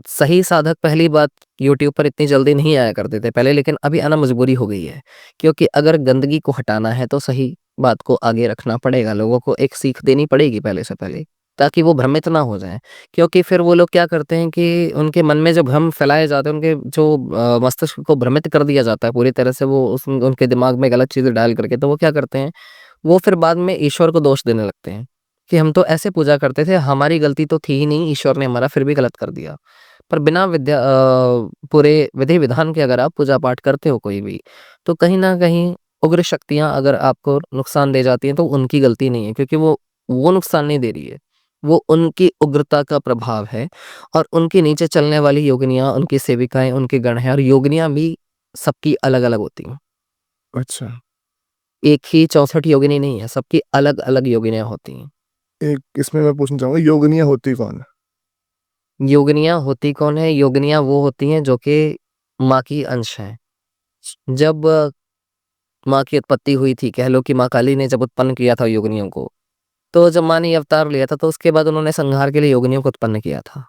सही साधक पहली बात यूट्यूब पर इतनी जल्दी नहीं आया करते थे पहले, लेकिन अभी आना मजबूरी हो गई है। क्योंकि अगर गंदगी को हटाना है, तो सही बात को आगे रखना पड़ेगा, लोगों को एक सीख देनी पड़ेगी पहले से पहले, ताकि वो भ्रमित ना हो जाएँ। क्योंकि फिर वो लोग क्या करते हैं कि उनके मन में जो भ्रम फैलाए जाते हैं, उनके जो मस्तिष्क को भ्रमित कर दिया जाता है पूरी तरह से, वो उनके दिमाग में गलत चीज़ें डाल करके, तो वो क्या करते हैं, वो फिर बाद में ईश्वर को दोष देने लगते हैं, कि हम तो ऐसे पूजा करते थे, हमारी गलती तो थी ही नहीं, ईश्वर ने हमारा फिर भी गलत कर दिया। पर बिना पूरे विधि-विधान के अगर आप पूजा-पाठ करते हो कोई भी, तो कहीं न कहीं उग्र शक्तियाँ अगर आपको नुकसान दे जाती हैं, तो उनकी गलती नहीं है, क्योंकि वो नुकसान नहीं दे रही है। वो उनकी उग्रता का प्रभाव है और उनके नीचे चलने वाली योगिनियाँ, उनकी सेविकाएँ, उनके गण हैं और योगिनियाँ भी सबकी अलग-अलग होती हैं। अच्छा, एक ही 64 योगिनी नहीं है, सबकी अलग-अलग योगिनियाँ होती हैं। एक इसमें मैं पूछना चाहूँगा योगिनियाँ होती कौन है? योगिनियाँ होती कौन है? योगिनियाँ वो होती हैं जो कि माँ की अंश हैं। जब माँ की उत्पत्ति हुई थी, कह लो कि माँ काली ने जब उत्पन्न किया था योगिनियों को, तो जब माँ ने ये अवतार लिया था, तो उसके बाद उन्होंने संहार के लिए योगिनियों को उत्पन्न किया था।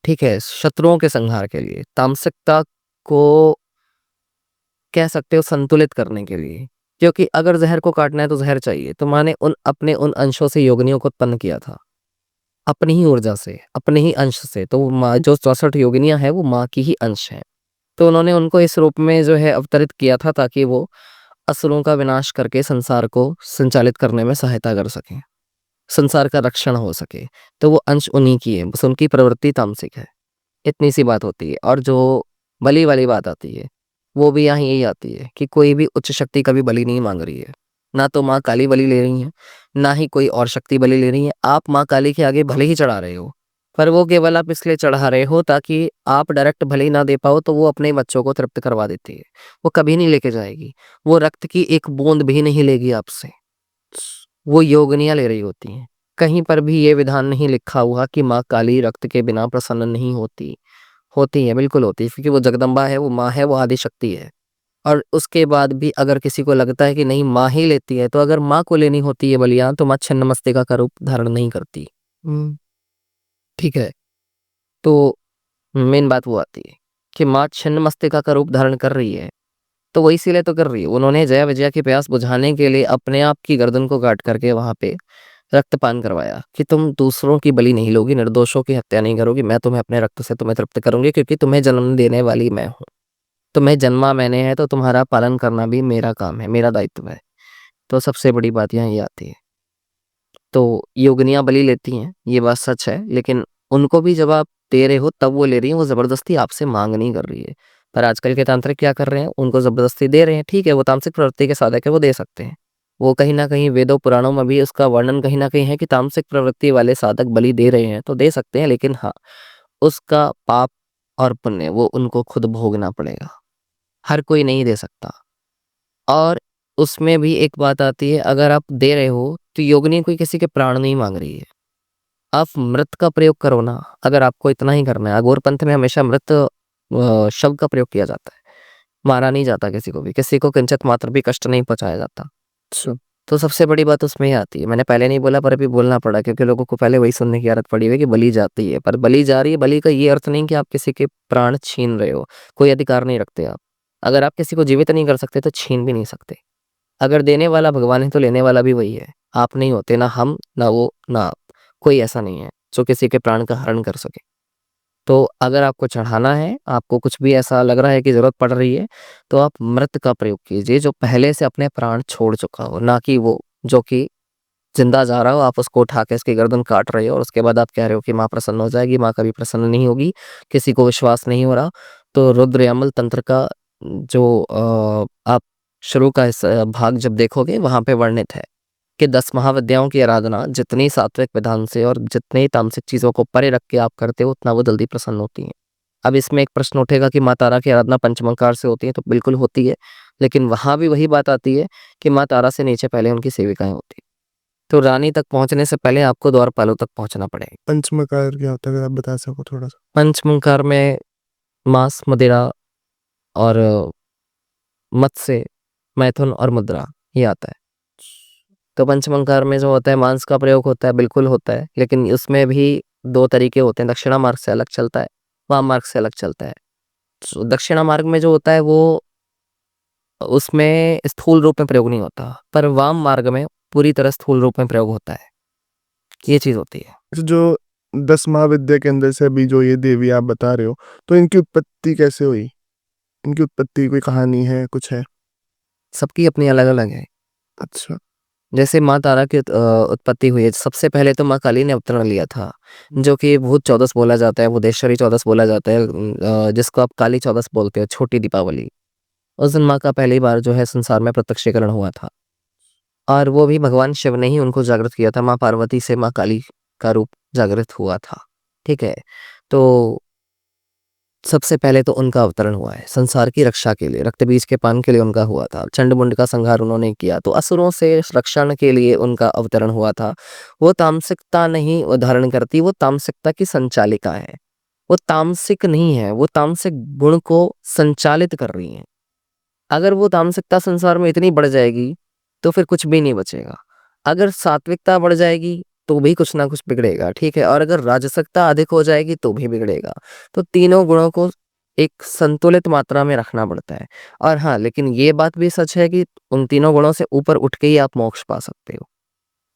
ठीक है? शत्रुओं के संहार के लिए, तामसिकता को कह सकते हो संतुलित करने के लिए। क्योंकि अगर ज़हर को काटना है तो ज़हर चाहिए, तो माँ ने उन अंशों से योगिनियों को उत्पन्न किया था। अपनी ही ऊर्जा से, अपने ही अंश से। तो वो माँ जो 64 योगिनियाँ हैं, वो माँ की ही अंश हैं। तो उन्होंने उनको इस रूप में जो है अवतरित किया था ताकि वो असुरों का विनाश करके संसार को संचालित करने में सहायता कर सकें। संसार का रक्षण हो सके। तो वो अंश उन्हीं की है, बस उनकी प्रवृत्ति तामसिक है। इतनी सी बात होती है और जो बलि वाली बात आती है, वो भी यहाँ यही आती है कि कोई भी उच्च शक्ति कभी बलि नहीं माँग रही है। ना तो माँ काली बलि ले रही हैं, ना ही कोई और शक्ति बलि ले रही है। आप माँ काली के आगे भले ही चढ़ा रहे हो, पर वो केवल आप इसलिए चढ़ा रहे हो ताकि आप डायरेक्ट भले ही ना दे पाओ तो वो अपने बच्चों को तृप्त करवा देती है। वो कभी नहीं लेके जाएगी। वो रक्त की एक बूँद भी नहीं लेगी आपसे। वो योगिनियाँ ले रही होती हैं। कहीं पर भी ये विधान नहीं लिखा हुआ कि माँ काली रक्त के बिना प्रसन्न नहीं होती। होती है, बिल्कुल होती है क्योंकि वो जगदम्बा है, वो माँ है, वो आदिशक्ति है। और उसके बाद भी अगर किसी को लगता है कि नहीं माँ ही लेती है, तो अगर माँ को लेनी होती है बलियाँ तो माँ छिन्नमस्तिका का रूप धारण नहीं करती। हुँ, ठीक है? तो मेन बात वो आती है कि माँ छिन्नमस्तिका का रूप धारण कर रही है, तो वो इसीलिए तो कर रही है। उन्होंने जया विजया की प्यास बुझाने के लिए अपने आप की गर्दन को काट करके वहाँ पे रक्तपान करवाया कि तुम दूसरों की बलि नहीं लोगी, निर्दोषों की हत्या नहीं करोगी, मैं तुम्हें अपने रक्त से तुम्हें तृप्त करूँगी क्योंकि तुम्हें जन्म देने वाली मैं हूँ। तुम्हें जन्मा मैंने है तो तुम्हारा पालन करना भी मेरा काम है, मेरा दायित्व है। तो सबसे बड़ी बात यहाँ ये आती है। तो योगिनियाँ बलि लेती हैं, ये बात सच है, लेकिन उनको भी जब आप दे रहे हो तब वो ले रही हैं, वो ज़बरदस्ती आपसे माँग नहीं कर रही है। पर आजकल के तांत्रिक क्या कर रहे हैं, उनको ज़बरदस्ती दे रहे हैं, ठीक है, वो तामसिक प्रवृत्ति के साधक है, वो दे सकते हैं। वो कहीं न कहीं वेदों पुराणों में भी उसका वर्णन कहीं न कहीं है कि तामसिक प्रवृत्ति वाले साधक बलि दे रहे हैं, तो दे सकते हैं, लेकिन हाँ, उसका पाप और पुण्य वो उनको खुद भोगना पड़ेगा। हर कोई नहीं दे सकता। और उसमें भी एक बात आती है, अगर आप दे रहे हो, तो योगिनी कोई किसी के प्राण नहीं माँग रही है। आप मृत का प्रयोग करो ना, अगर आपको इतना ही करना है। अघोर पंथ में हमेशा मृत शब्द का प्रयोग किया जाता है। मारा नहीं जाता किसी को भी, किसी को किंचित मात्र भी कष्ट नहीं पहुँचाया जाता। अच्छा। तो सबसे बड़ी बात उसमें ये आती है, मैंने पहले नहीं बोला पर अभी बोलना पड़ा क्योंकि लोगों को पहले वही सुनने की आदत पड़ी हुई है कि बलि जाती है, पर बलि जा रही है, बलि का ये अर्थ नहीं कि आप किसी के प्राण छीन रहे हो, कोई अधिकार नहीं रखते आप। अगर आप किसी को जीवित नहीं कर सकते, तो छीन भी नहीं सकते। अगर देने वाला भगवान है, तो लेने वाला भी वही है। आप नहीं होते, ना हम, ना वो, ना आप। कोई ऐसा नहीं है, जो किसी के प्राण का हरण कर सके। तो अगर आपको चढ़ाना है, आपको कुछ भी ऐसा लग रहा है कि ज़रूरत पड़ रही है, तो आप मृत का प्रयोग कीजिए, जो पहले से अपने प्राण छोड़ चुका हो, ना कि वो जो कि ज़िंदा जा रहा हो, आप उसको उठा के उसकी गर्दन काट रहे हो और उसके बाद आप कह रहे हो कि माँ प्रसन्न हो जाएगी, माँ कभी प्रसन्न नहीं होगी, किसी को विश्वास नहीं हो रहा। तो रुद्र यामल तंत्र का जो आप शुरू का भाग जब देखोगे, वहाँ पे वर्णित है कि 10 महाविद्याओं की आराधना जितनी सात्विक विधान से और जितनी तामसिक चीज़ों को परे रख के आप करते हो, उतना वो जल्दी प्रसन्न होती हैं। अब इसमें एक प्रश्न उठेगा कि माँ तारा की आराधना पंचमंकार से होती है, तो बिल्कुल होती है, लेकिन वहाँ भी वही बात आती है कि माँ तारा से नीचे पहले उनकी सेविकाएँ होती हैं। तो रानी तक पहुँचने से पहले आपको द्वारपालों तक पहुँचना पड़ेगा। पंचमकार क्या होता है अगर आप बता सको थोड़ा-सा? पंचमंकार में मांस, मदिरा और मत्स्य, मैथुन और मुद्रा ये आता है। तो पंचमंकार में जो होता है मांस का प्रयोग होता है, बिल्कुल होता है, लेकिन उसमें भी 2 तरीके होते हैं, दक्षिणा मार्ग से अलग चलता है, वाम मार्ग से अलग चलता है। तो दक्षिणा मार्ग में जो होता है वो उसमें स्थूल रूप में प्रयोग नहीं होता, पर वाम मार्ग में पूरी तरह स्थूल रूप में प्रयोग होता है। ये चीज़ होती है। जो 10 महाविद्या के अंदर से अभी जो ये देवी आप बता रहे हो, तो इनकी उत्पत्ति कैसे हुई? इनकी उत्पत्ति की कोई कहानी है, कुछ है? सबकी अपनी अलग-अलग है। अच्छा। जैसे माँ तारा की उत्पत्ति हुई है, सबसे पहले तो माँ काली ने अवतरण लिया था, जो कि भूत चौदस बोला जाता है, भूतेश्वरी चौदस बोला जाता है, जिसको आप काली चौदस बोलते हो, छोटी दीपावली। उस दिन माँ का पहली बार जो है संसार में प्रत्यक्षीकरण हुआ था और वो भी भगवान शिव ने ही उनको जागृत किया था। माँ पार्वती से माँ काली का रूप जागृत हुआ था, ठीक है? तो सबसे पहले तो उनका अवतरण हुआ है, संसार की रक्षा के लिए, रक्तबीज के पान के लिए उनका हुआ था। चंड-मुंड का संहार उन्होंने किया, तो असुरों से रक्षण के लिए उनका अवतरण हुआ था। वो तामसिकता नहीं वो धारण करती, वो तामसिकता की संचालिका है। वो तामसिक नहीं है, वो तामसिक गुण को संचालित कर रही हैं। अगर वो तामसिकता संसार में इतनी बढ़ जाएगी, तो फिर कुछ भी नहीं बचेगा। अगर सात्विकता बढ़ जाएगी, तो भी कुछ ना कुछ बिगड़ेगा, ठीक है? और अगर राजसिकता अधिक हो जाएगी, तो भी बिगड़ेगा। तो तीनों गुणों को एक संतुलित मात्रा में रखना पड़ता है। और हाँ, लेकिन ये बात भी सच है कि उन तीनों गुणों से ऊपर उठ के ही आप मोक्ष पा सकते हो।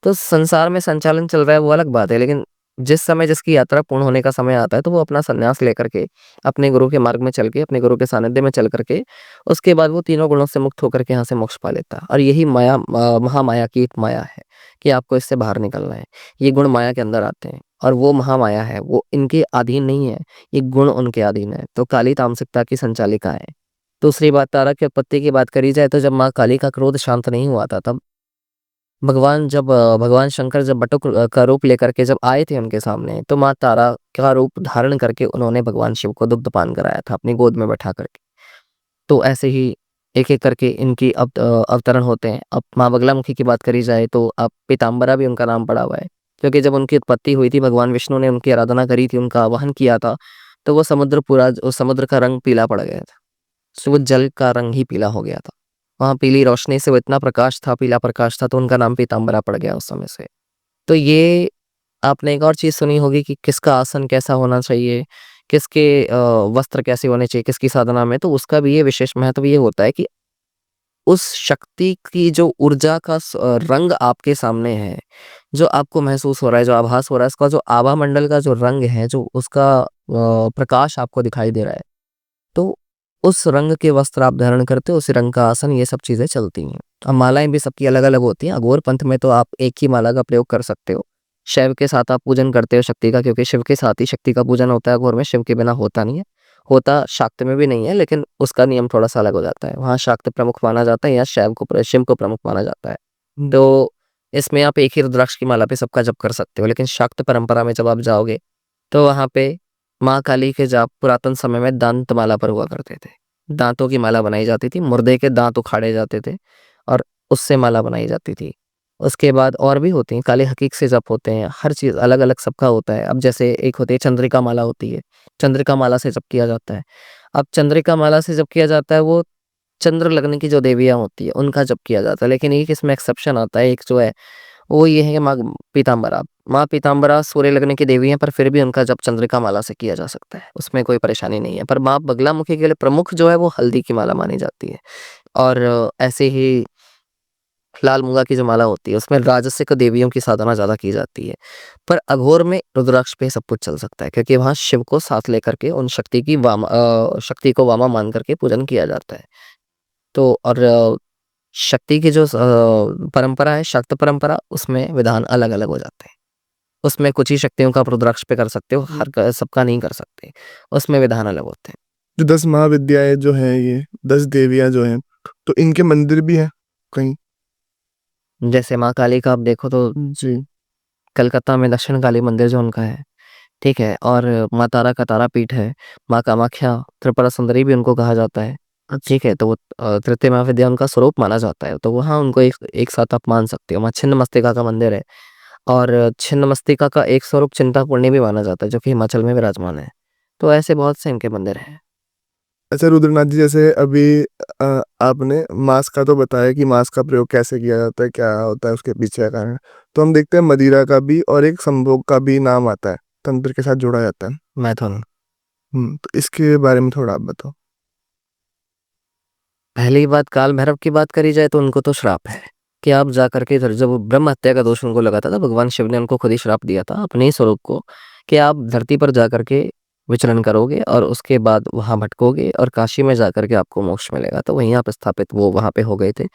तो संसार में संचालन चल रहा है वो अलग बात है, लेकिन जिस समय जिसकी यात्रा पूर्ण होने का समय आता है, तो वो अपना संन्यास लेकर के, अपने गुरु के मार्ग में चल के, अपने गुरु के सानिध्य में चल करके, उसके बाद वो तीनों गुणों से मुक्त होकर के यहाँ से मोक्ष पा लेता है। और यही माया महामाया की एक माया है कि आपको इससे बाहर निकलना है। ये गुण माया के अंदर आते हैं और वो महामाया है, वो इनके अधीन नहीं है, ये गुण उनके अधीन है। तो काली तामसिकता की संचालिका है। दूसरी बात, तारा की उत्पत्ति की बात करी जाए तो जब माँ काली का क्रोध शांत नहीं हुआ था, तब भगवान शंकर जब बटुक का रूप लेकर के जब आए थे उनके सामने, तो माँ तारा का रूप धारण करके उन्होंने भगवान शिव को दुग्धपान कराया था अपनी गोद में बैठा करके। तो ऐसे ही एक-एक करके इनकी अवतरण होते हैं। अब माँ बगलामुखी की बात करी जाए तो अब पीताम्बरा भी उनका नाम पड़ा हुआ है, क्योंकि जब उनकी उत्पत्ति हुई थी, भगवान विष्णु ने उनकी आराधना करी थी, उनका आवाहन किया था, तो वो समुद्र का रंग पीला पड़ गया था। तो वो जल का रंग ही पीला हो गया था। वहाँ पीली रोशनी से वो इतना प्रकाश था, पीला प्रकाश था, तो उनका नाम पीताम्बरा पड़ गया उस समय से। तो ये आपने एक और चीज़ सुनी होगी कि किसका आसन कैसा होना चाहिए, किसके वस्त्र कैसे होने चाहिए, किसकी साधना में, तो उसका भी ये विशेष महत्व ये होता है कि उस शक्ति की जो ऊर्जा का रंग आपके सामने है, जो आपको महसूस हो रहा है, जो आभास हो रहा है, उसका जो आभा मंडल का जो रंग है, जो उसका प्रकाश आपको दिखाई दे रहा है, तो उस रंग के वस्त्र आप धारण करते हो, उसी रंग का आसन, ये सब चीज़ें चलती हैं। अब मालाएँ भी सबकी अलग-अलग होती हैं। अघोर पंथ में तो आप एक ही माला का प्रयोग कर सकते हो। शैव के साथ आप पूजन करते हो शक्ति का, क्योंकि शिव के साथ ही शक्ति का पूजन होता है अघोर में, शिव के बिना होता नहीं है। होता शाक्त में भी नहीं है, लेकिन उसका नियम थोड़ा-सा अलग हो जाता है। वहाँ शाक्त प्रमुख माना जाता है, यहाँ शिव को प्रमुख माना जाता है। तो इसमें आप एक ही रुद्राक्ष की माला पे सबका जप कर सकते हो, लेकिन शाक्त परंपरा में जब आप जाओगे, तो वहाँ पे माँ काली के जाप पुरातन समय में दांत माला पर हुआ करते थे। दांतों की माला बनाई जाती थी, मुर्दे के दांत उखाड़े जाते थे और उससे माला बनाई जाती थी। उसके बाद और भी होती हैं, काले हकीक से जप होते हैं, हर चीज़ अलग-अलग सबका होता है। अब जैसे एक होती है चंद्रिका माला होती है, चंद्रिका माला से जप किया जाता है। अब चंद्रिका माला से जप किया जाता है, वो चंद्र लगने की जो देवियाँ होती है, उनका जप किया जाता है। लेकिन एक इसमें एक्सेप्शन आता है, एक जो है वो ये है कि पीताम्बरा। माँ पीताम्बरा सूर्य लगने की देवी हैं, पर फिर भी उनका जप चंद्रिका माला से किया जा सकता है, उसमें कोई परेशानी नहीं है। पर माँ बगलामुखी के लिए प्रमुख जो है वो हल्दी की माला मानी जाती है। और ऐसे ही लाल मूंगा की जो माला होती है, उसमें राजसिक देवियों की साधना ज़्यादा की जाती है। पर अघोर में रुद्राक्ष पे सब कुछ चल सकता है, क्योंकि वहाँ शिव को साथ लेकर के उन शक्ति को वामा मान करके पूजन किया जाता है। तो और शक्ति की जो परंपरा है, शक्त परंपरा, उसमें विधान अलग-अलग हो जाते हैं। उसमें कुछ ही शक्तियों का आप रुद्राक्ष पे कर सकते हो, सबका नहीं कर सकते। उसमें विधान अलग होते हैं। जो 10 महाविद्याएँ जो हैं ये 10 देवियाँ जो हैं, तो इनके मंदिर भी हैं कहीं? जैसे माँ काली का आप देखो तो जी। कलकत्ता में दक्षिण काली मंदिर जो उनका है, ठीक है? और माँ तारा का तारापीठ है। माँ कामाख्या, त्रिपुरा सुंदरी भी उनको कहा जाता है, ठीक है? तो वो तृतीय महाविद्या उनका स्वरूप माना जाता है, तो वहाँ उनको एक एक साथ आप मान सकते हो। वहाँ छिन्नमस्तिका का मंदिर है और छिन्नमस्तिका का एक स्वरूप चिंतापूर्णी भी माना जाता है, जो कि हिमाचल में विराजमान है। तो ऐसे बहुत से इनके मंदिर हैं। अच्छा रुद्रनाथ जी, जैसे अभी आपने मांस का तो बताया कि मांस का प्रयोग कैसे किया जाता है, क्या होता है उसके पीछे का कारण। तो हम देखते हैं मदिरा का भी और एक संभोग का भी नाम आता है, तंत्र के साथ जोड़ा जाता है। मैथुन। तो इसके बारे में थोड़ा आप बताओ। पहली बात, काल भैरव की बात करी जाए तो उनको तो श्राप है कि आप जाकर के इधर, जब ब्रह्म हत्या का दोष उनको लगा था, भगवान शिव ने उनको खुद ही श्राप दिया था अपने ही स्वरूप को, कि आप धरती पर जाकर के विचरण करोगे और उसके बाद वहां भटकोगे और काशी में जाकर के आपको मोक्ष मिलेगा। तो वहीं आप स्थापित वो वहां पे हो गए थे,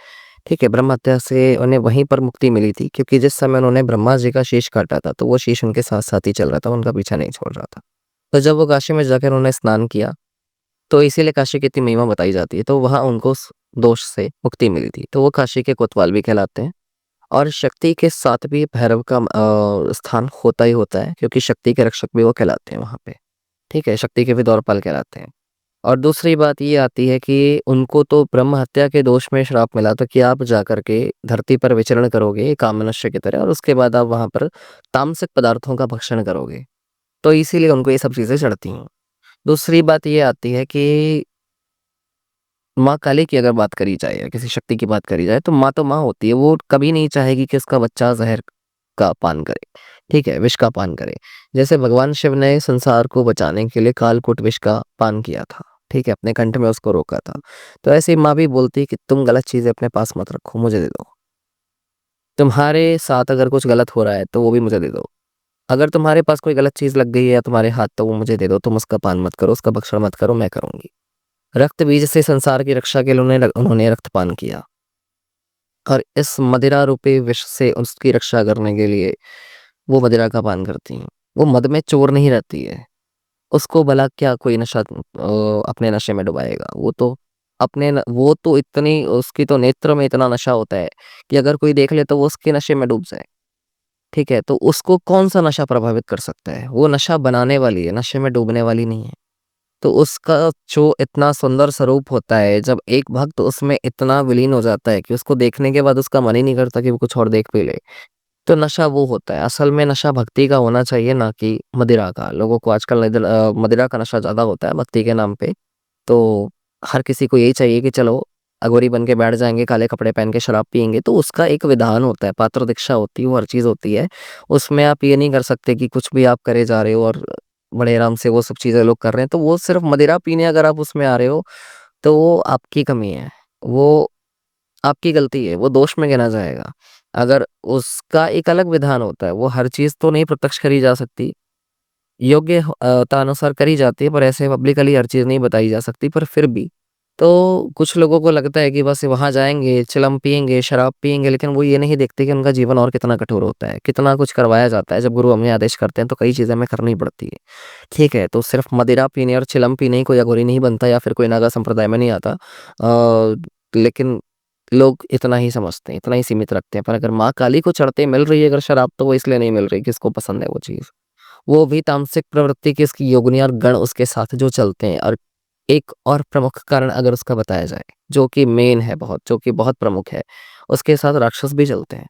ठीक है? ब्रह्म हत्या से उन्हें वहीं पर मुक्ति मिली थी, क्योंकि जिस समय उन्होंने ब्रह्मा जी का शीश काटा था, तो वो शीश उनके साथ साथ ही चल रहा था, उनका पीछा नहीं छोड़ रहा था। तो जब वो काशी में जाकर उन्होंने स्नान किया, तो इसीलिए काशी की इतनी महिमा बताई जाती है। तो वहाँ उनको उस दोष से मुक्ति मिली थी। तो वो काशी के कोतवाल भी कहलाते हैं और शक्ति के साथ भी भैरव का स्थान होता ही होता है, क्योंकि शक्ति के रक्षक भी वो कहलाते हैं वहाँ पे, ठीक है? शक्ति के भी द्वारपाल कहलाते हैं। और दूसरी बात ये आती है कि उनको तो ब्रह्म हत्या के दोष में श्राप मिला था कि आप जाकर के धरती पर विचरण करोगे काम मनुष्य की तरह, और उसके बाद आप वहाँ पर तामसिक पदार्थों का भक्षण करोगे। तो इसीलिए उनको ये सब चीज़ें चढ़ती हैं। दूसरी बात ये आती है कि माँ काली की अगर बात करी जाए या किसी शक्ति की बात करी जाए, तो माँ होती है, वो कभी नहीं चाहेगी कि उसका बच्चा ज़हर का पान करे, ठीक है? विष का पान करे। जैसे भगवान शिव ने संसार को बचाने के लिए कालकूट विष का पान किया था, ठीक है? अपने कंठ में उसको रोका था। तो ऐसे ही माँ भी बोलती है कि तुम गलत चीज़ें अपने पास मत रखो, मुझे दे दो। तुम्हारे साथ अगर कुछ गलत हो रहा है, तो वो भी मुझे दे दो। अगर तुम्हारे पास कोई गलत चीज़ लग गई है या तुम्हारे हाथ, तो वो मुझे दे दो, तुम उसका पान मत करो, उसका भक्षण मत करो, मैं करूँगी। रक्त बीज से संसार की रक्षा के लिए उन्होंने रक्तपान किया, और इस मदिरा रूपी विष से उसकी रक्षा करने के लिए वो मदिरा का पान करती हैं। वो मद में चोर नहीं रहती है। उसको भला क्या कोई नशा अपने नशे में डुबाएगा। वो तो इतनी, उसकी तो नेत्र में इतना नशा होता है कि अगर कोई देख ले तो वो उसके नशे में डूब जाए, ठीक है? तो उसको कौन-सा नशा प्रभावित कर सकता है? वो नशा बनाने वाली है, नशे में डूबने वाली नहीं है। तो उसका जो इतना सुंदर स्वरूप होता है, जब एक भक्त उसमें इतना विलीन हो जाता है कि उसको देखने के बाद उसका मन ही नहीं करता कि वो कुछ और देख भी ले, तो नशा वो होता है। असल में नशा भक्ति का होना चाहिए, ना कि मदिरा का। लोगों को आजकल मदिरा का नशा ज़्यादा होता है भक्ति के नाम पे। तो हर किसी को यही चाहिए कि चलो अघोरी बन के बैठ जाएँगे, काले कपड़े पहन के शराब पिएँगे, तो उसका एक विधान होता है, पात्र दीक्षा होती है, वो हर चीज़ होती है। उसमें आप ये नहीं कर सकते कि कुछ भी आप करे जा रहे हो और बड़े आराम से वो सब चीज़ें लोग कर रहे हैं, तो वो सिर्फ़ मदिरा पीने अगर आप उसमें आ रहे हो, तो वो आपकी कमी है। वो आपकी गलती है, वो दोष में गिना जाएगा। अगर उसका एक अलग विधान होता है, वो हर चीज़ तो नहीं प्रत्यक्ष करी जा सकती, योग्य ता अनुसार करी जाती है, पर ऐसे पब्लिकली हर चीज़ नहीं बताई जा सकती, पर फिर भी। तो कुछ लोगों को लगता है कि बस वहाँ जाएँगे, चिलम पिएँगे, शराब पिएँगे, लेकिन वो ये नहीं देखते कि उनका जीवन और कितना कठोर होता है, कितना कुछ करवाया जाता है। जब गुरु हमें आदेश करते हैं, तो कई चीज़ें हमें करनी पड़ती है, ठीक है? तो सिर्फ़ मदिरा पीने और चिलम पीने ही कोई अघोरी नहीं बनता, या फिर कोई नागा संप्रदाय में नहीं आता। लेकिन लोग इतना ही समझते हैं, इतना ही सीमित रखते हैं, पर अगर माँ काली को चढ़ते मिल रही है अगर शराब, तो वो इसलिए नहीं मिल रही कि इसको पसंद है वो चीज़। वो भी तामसिक प्रवृत्ति की इसकी योगिनी और गण उसके साथ जो चलते हैं। और एक और प्रमुख कारण अगर उसका बताया जाए, जो कि मेन है बहुत, जो कि बहुत प्रमुख है, उसके साथ राक्षस भी चलते हैं।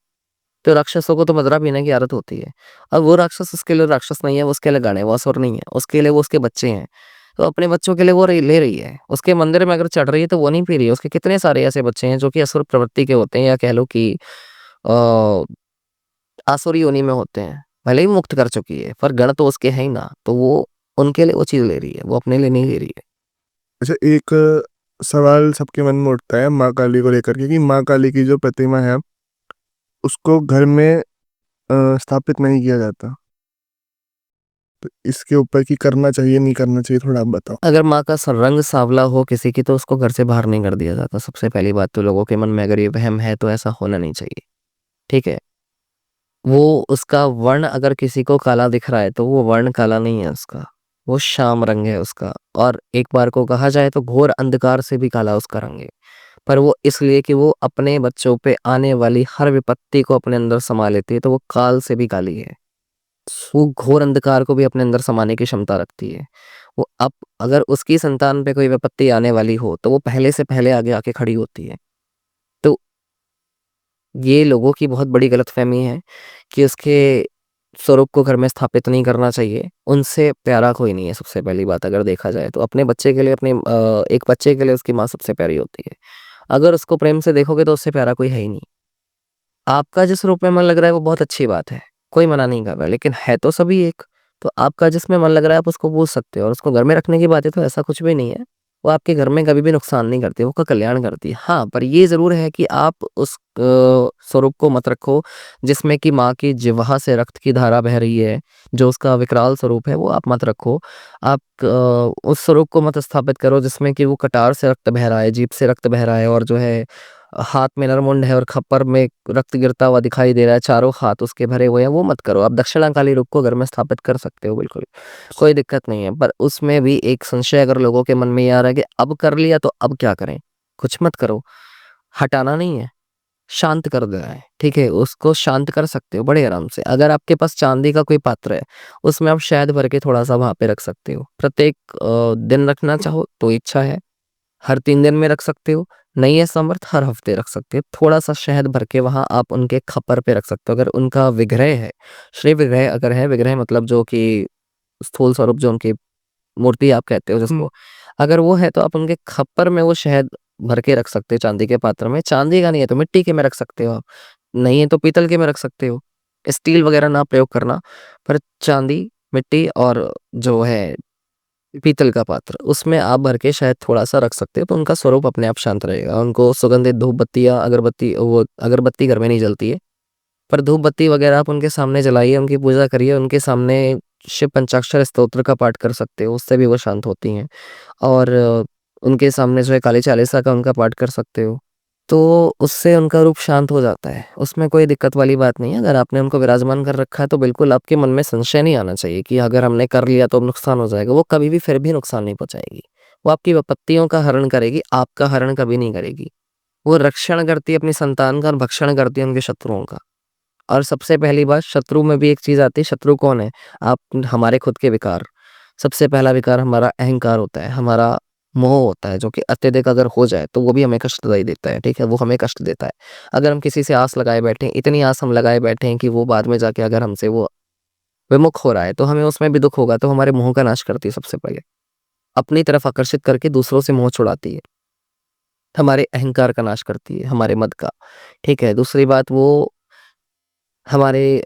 तो राक्षसों को तो मदिरा पीने की आदत होती है। अब वो राक्षस उसके लिए राक्षस नहीं है, वो उसके लिए गण है, वो असुर नहीं है, उसके लिए वो उसके बच्चे हैं। तो अपने बच्चों के लिए वो ले रही है। उसके मंदिर में अगर चढ़ रही है, तो वो नहीं पी रही है। उसके कितने सारे ऐसे बच्चे हैं जो कि असुर प्रवृत्ति के होते हैं, या कह लो कि अ, आसुरी योनि में होते हैं। भले ही मुक्त कर चुकी है, पर गण तो उसके हैं ही ना, तो वो उनके लिए वो चीज़ ले रही है, वो अपने लिए नहीं ले रही है। अच्छा, एक सवाल सबके मन में उठता है माँ काली को लेकर के कि माँ काली की जो प्रतिमा है, उसको घर में स्थापित नहीं किया जाता। तो इसके ऊपर कि करना चाहिए, नहीं करना चाहिए, थोड़ा आप बताओ? अगर माँ का रंग सांवला हो किसी की, तो उसको घर से बाहर नहीं कर दिया जाता। सबसे पहली बात तो लोगों के मन में अगर ये वहम है, तो ऐसा होना नहीं चाहिए, ठीक है? वो उसका वर्ण अगर किसी को काला दिख रहा है, तो वो वर्ण काला नहीं है उसका, वो श्याम रंग है उसका। और एक बार को कहा जाए तो घोर अंधकार से भी काला उसका रंग है। पर वो इसलिए कि वो अपने बच्चों पे आने वाली हर विपत्ति को अपने अंदर समा लेती है, तो वो काल से भी काली है। वो घोर अंधकार को भी अपने अंदर समाने की क्षमता रखती है। वो अब अगर उसकी संतान पे कोई विपत्ति आने वाली हो, तो वो पहले से पहले आगे आके खड़ी होती है। तो ये लोगों की बहुत बड़ी गलतफ़हमी है कि उसके स्वरूप को घर में स्थापित नहीं करना चाहिए। उनसे प्यारा कोई नहीं है, सबसे पहली बात अगर देखा जाए तो। अपने बच्चे के लिए एक बच्चे के लिए उसकी माँ सबसे प्यारी होती है। अगर उसको प्रेम से देखोगे, तो उससे प्यारा कोई है ही नहीं। आपका जिस रूप में मन लग रहा है वो बहुत अच्छी बात है, कोई मना नहीं कर रहा है, लेकिन है तो सभी एक। तो आपका जिसमें मन लग रहा है आप उसको पूछ सकते हो, और उसको घर में रखने की बात है तो ऐसा कुछ भी नहीं है। वो आपके घर में कभी भी नुकसान नहीं करती, वो आपका कल्याण करती है। हाँ, पर ये ज़रूर है कि आप उस स्वरूप को मत रखो जिसमें कि माँ की जिह्वा से रक्त की धारा बह रही है, जो उसका विकराल स्वरूप है वो आप मत रखो। आप उस स्वरूप को मत स्थापित करो जिसमें कि वो कटार से रक्त बह रहा है, जीभ से रक्त बह रहा है, और जो है हाथ में नरमुंड है और खप्पर में रक्त गिरता हुआ दिखाई दे रहा है, चारों हाथ उसके भरे हुए हैं, वो मत करो। आप दक्षिणाकाली रूप को घर में स्थापित कर सकते हो बिल्कुल, कोई दिक्कत नहीं है। पर उसमें भी एक संशय अगर लोगों के मन में ये आ रहा है कि अब कर लिया तो अब क्या करें? कुछ मत करो, हटाना नहीं है, शांत कर देना है, ठीक है? उसको शांत कर सकते हो बड़े आराम से। अगर आपके पास चांदी का कोई पात्र है, उसमें आप शहद भर के थोड़ा-सा वहाँ पे रख सकते हो। प्रत्येक दिन रखना चाहो तो इच्छा है, हर 3 दिन में रख सकते हो, नहीं है सामर्थ हर हफ्ते रख सकते हो। थोड़ा-सा शहद भर के वहाँ आप उनके खप्पर पे रख सकते हो। अगर उनका विग्रह है, श्री विग्रह अगर है, विग्रह मतलब जो कि स्थूल स्वरूप जो उनकी मूर्ति आप कहते हो जिसको, अगर वो है तो आप उनके खप्पर में वो शहद भर के रख सकते हो चांदी के पात्र में। चांदी का नहीं है तो मिट्टी के में रख सकते हो आप, नहीं है तो पीतल के में रख सकते हो। स्टील वगैरह ना प्रयोग करना, पर चांदी, मिट्टी और जो है पीतल का पात्र, उसमें आप भर के शायद थोड़ा-सा रख सकते हो, तो उनका स्वरूप अपने आप शांत रहेगा। उनको सुगंधित धूप बत्ती या अगरबत्ती, वो अगरबत्ती घर में नहीं जलती है, पर धूप बत्ती वगैरह आप उनके सामने जलाइए, उनकी पूजा करिए, उनके सामने शिव पंचाक्षर स्तोत्र का पाठ कर सकते हो, उससे भी वो शांत होती हैं। और उनके सामने जो है काली चालीसा का उनका पाठ कर सकते हो, तो उससे उनका रूप शांत हो जाता है। उसमें कोई दिक्कत वाली बात नहीं है। अगर आपने उनको विराजमान कर रखा है तो बिल्कुल आपके मन में संशय नहीं आना चाहिए कि अगर हमने कर लिया तो अब नुकसान हो जाएगा। वो कभी भी फिर भी नुकसान नहीं पहुँचाएगी। वो आपकी विपत्तियों का हरण करेगी, आपका हरण कभी नहीं करेगी। वो रक्षण करती है अपनी संतान का और भक्षण करती है उनके शत्रुओं का। और सबसे पहली बात, शत्रु में भी एक चीज़ आती है। शत्रु कौन है? आप हमारे खुद के विकार। सबसे पहला विकार हमारा अहंकार होता है, हमारा मोह होता है, जो कि अत्यधिक अगर हो जाए तो वो भी हमें कष्टदायी देता है, ठीक है? वो हमें कष्ट देता है। अगर हम किसी से आस लगाए बैठे हैं, इतनी आस हम लगाए बैठे हैं कि वो बाद में जाके अगर हमसे वो विमुख हो रहा है, तो हमें उसमें भी दुःख होगा, तो हमारे मोह का नाश करती है सबसे पहले। अपनी तरफ आकर्षित करके दूसरों से मोह छुड़ाती है। हमारे अहंकार का नाश करती है, हमारे मद का, ठीक है? दूसरी बात, वो हमारे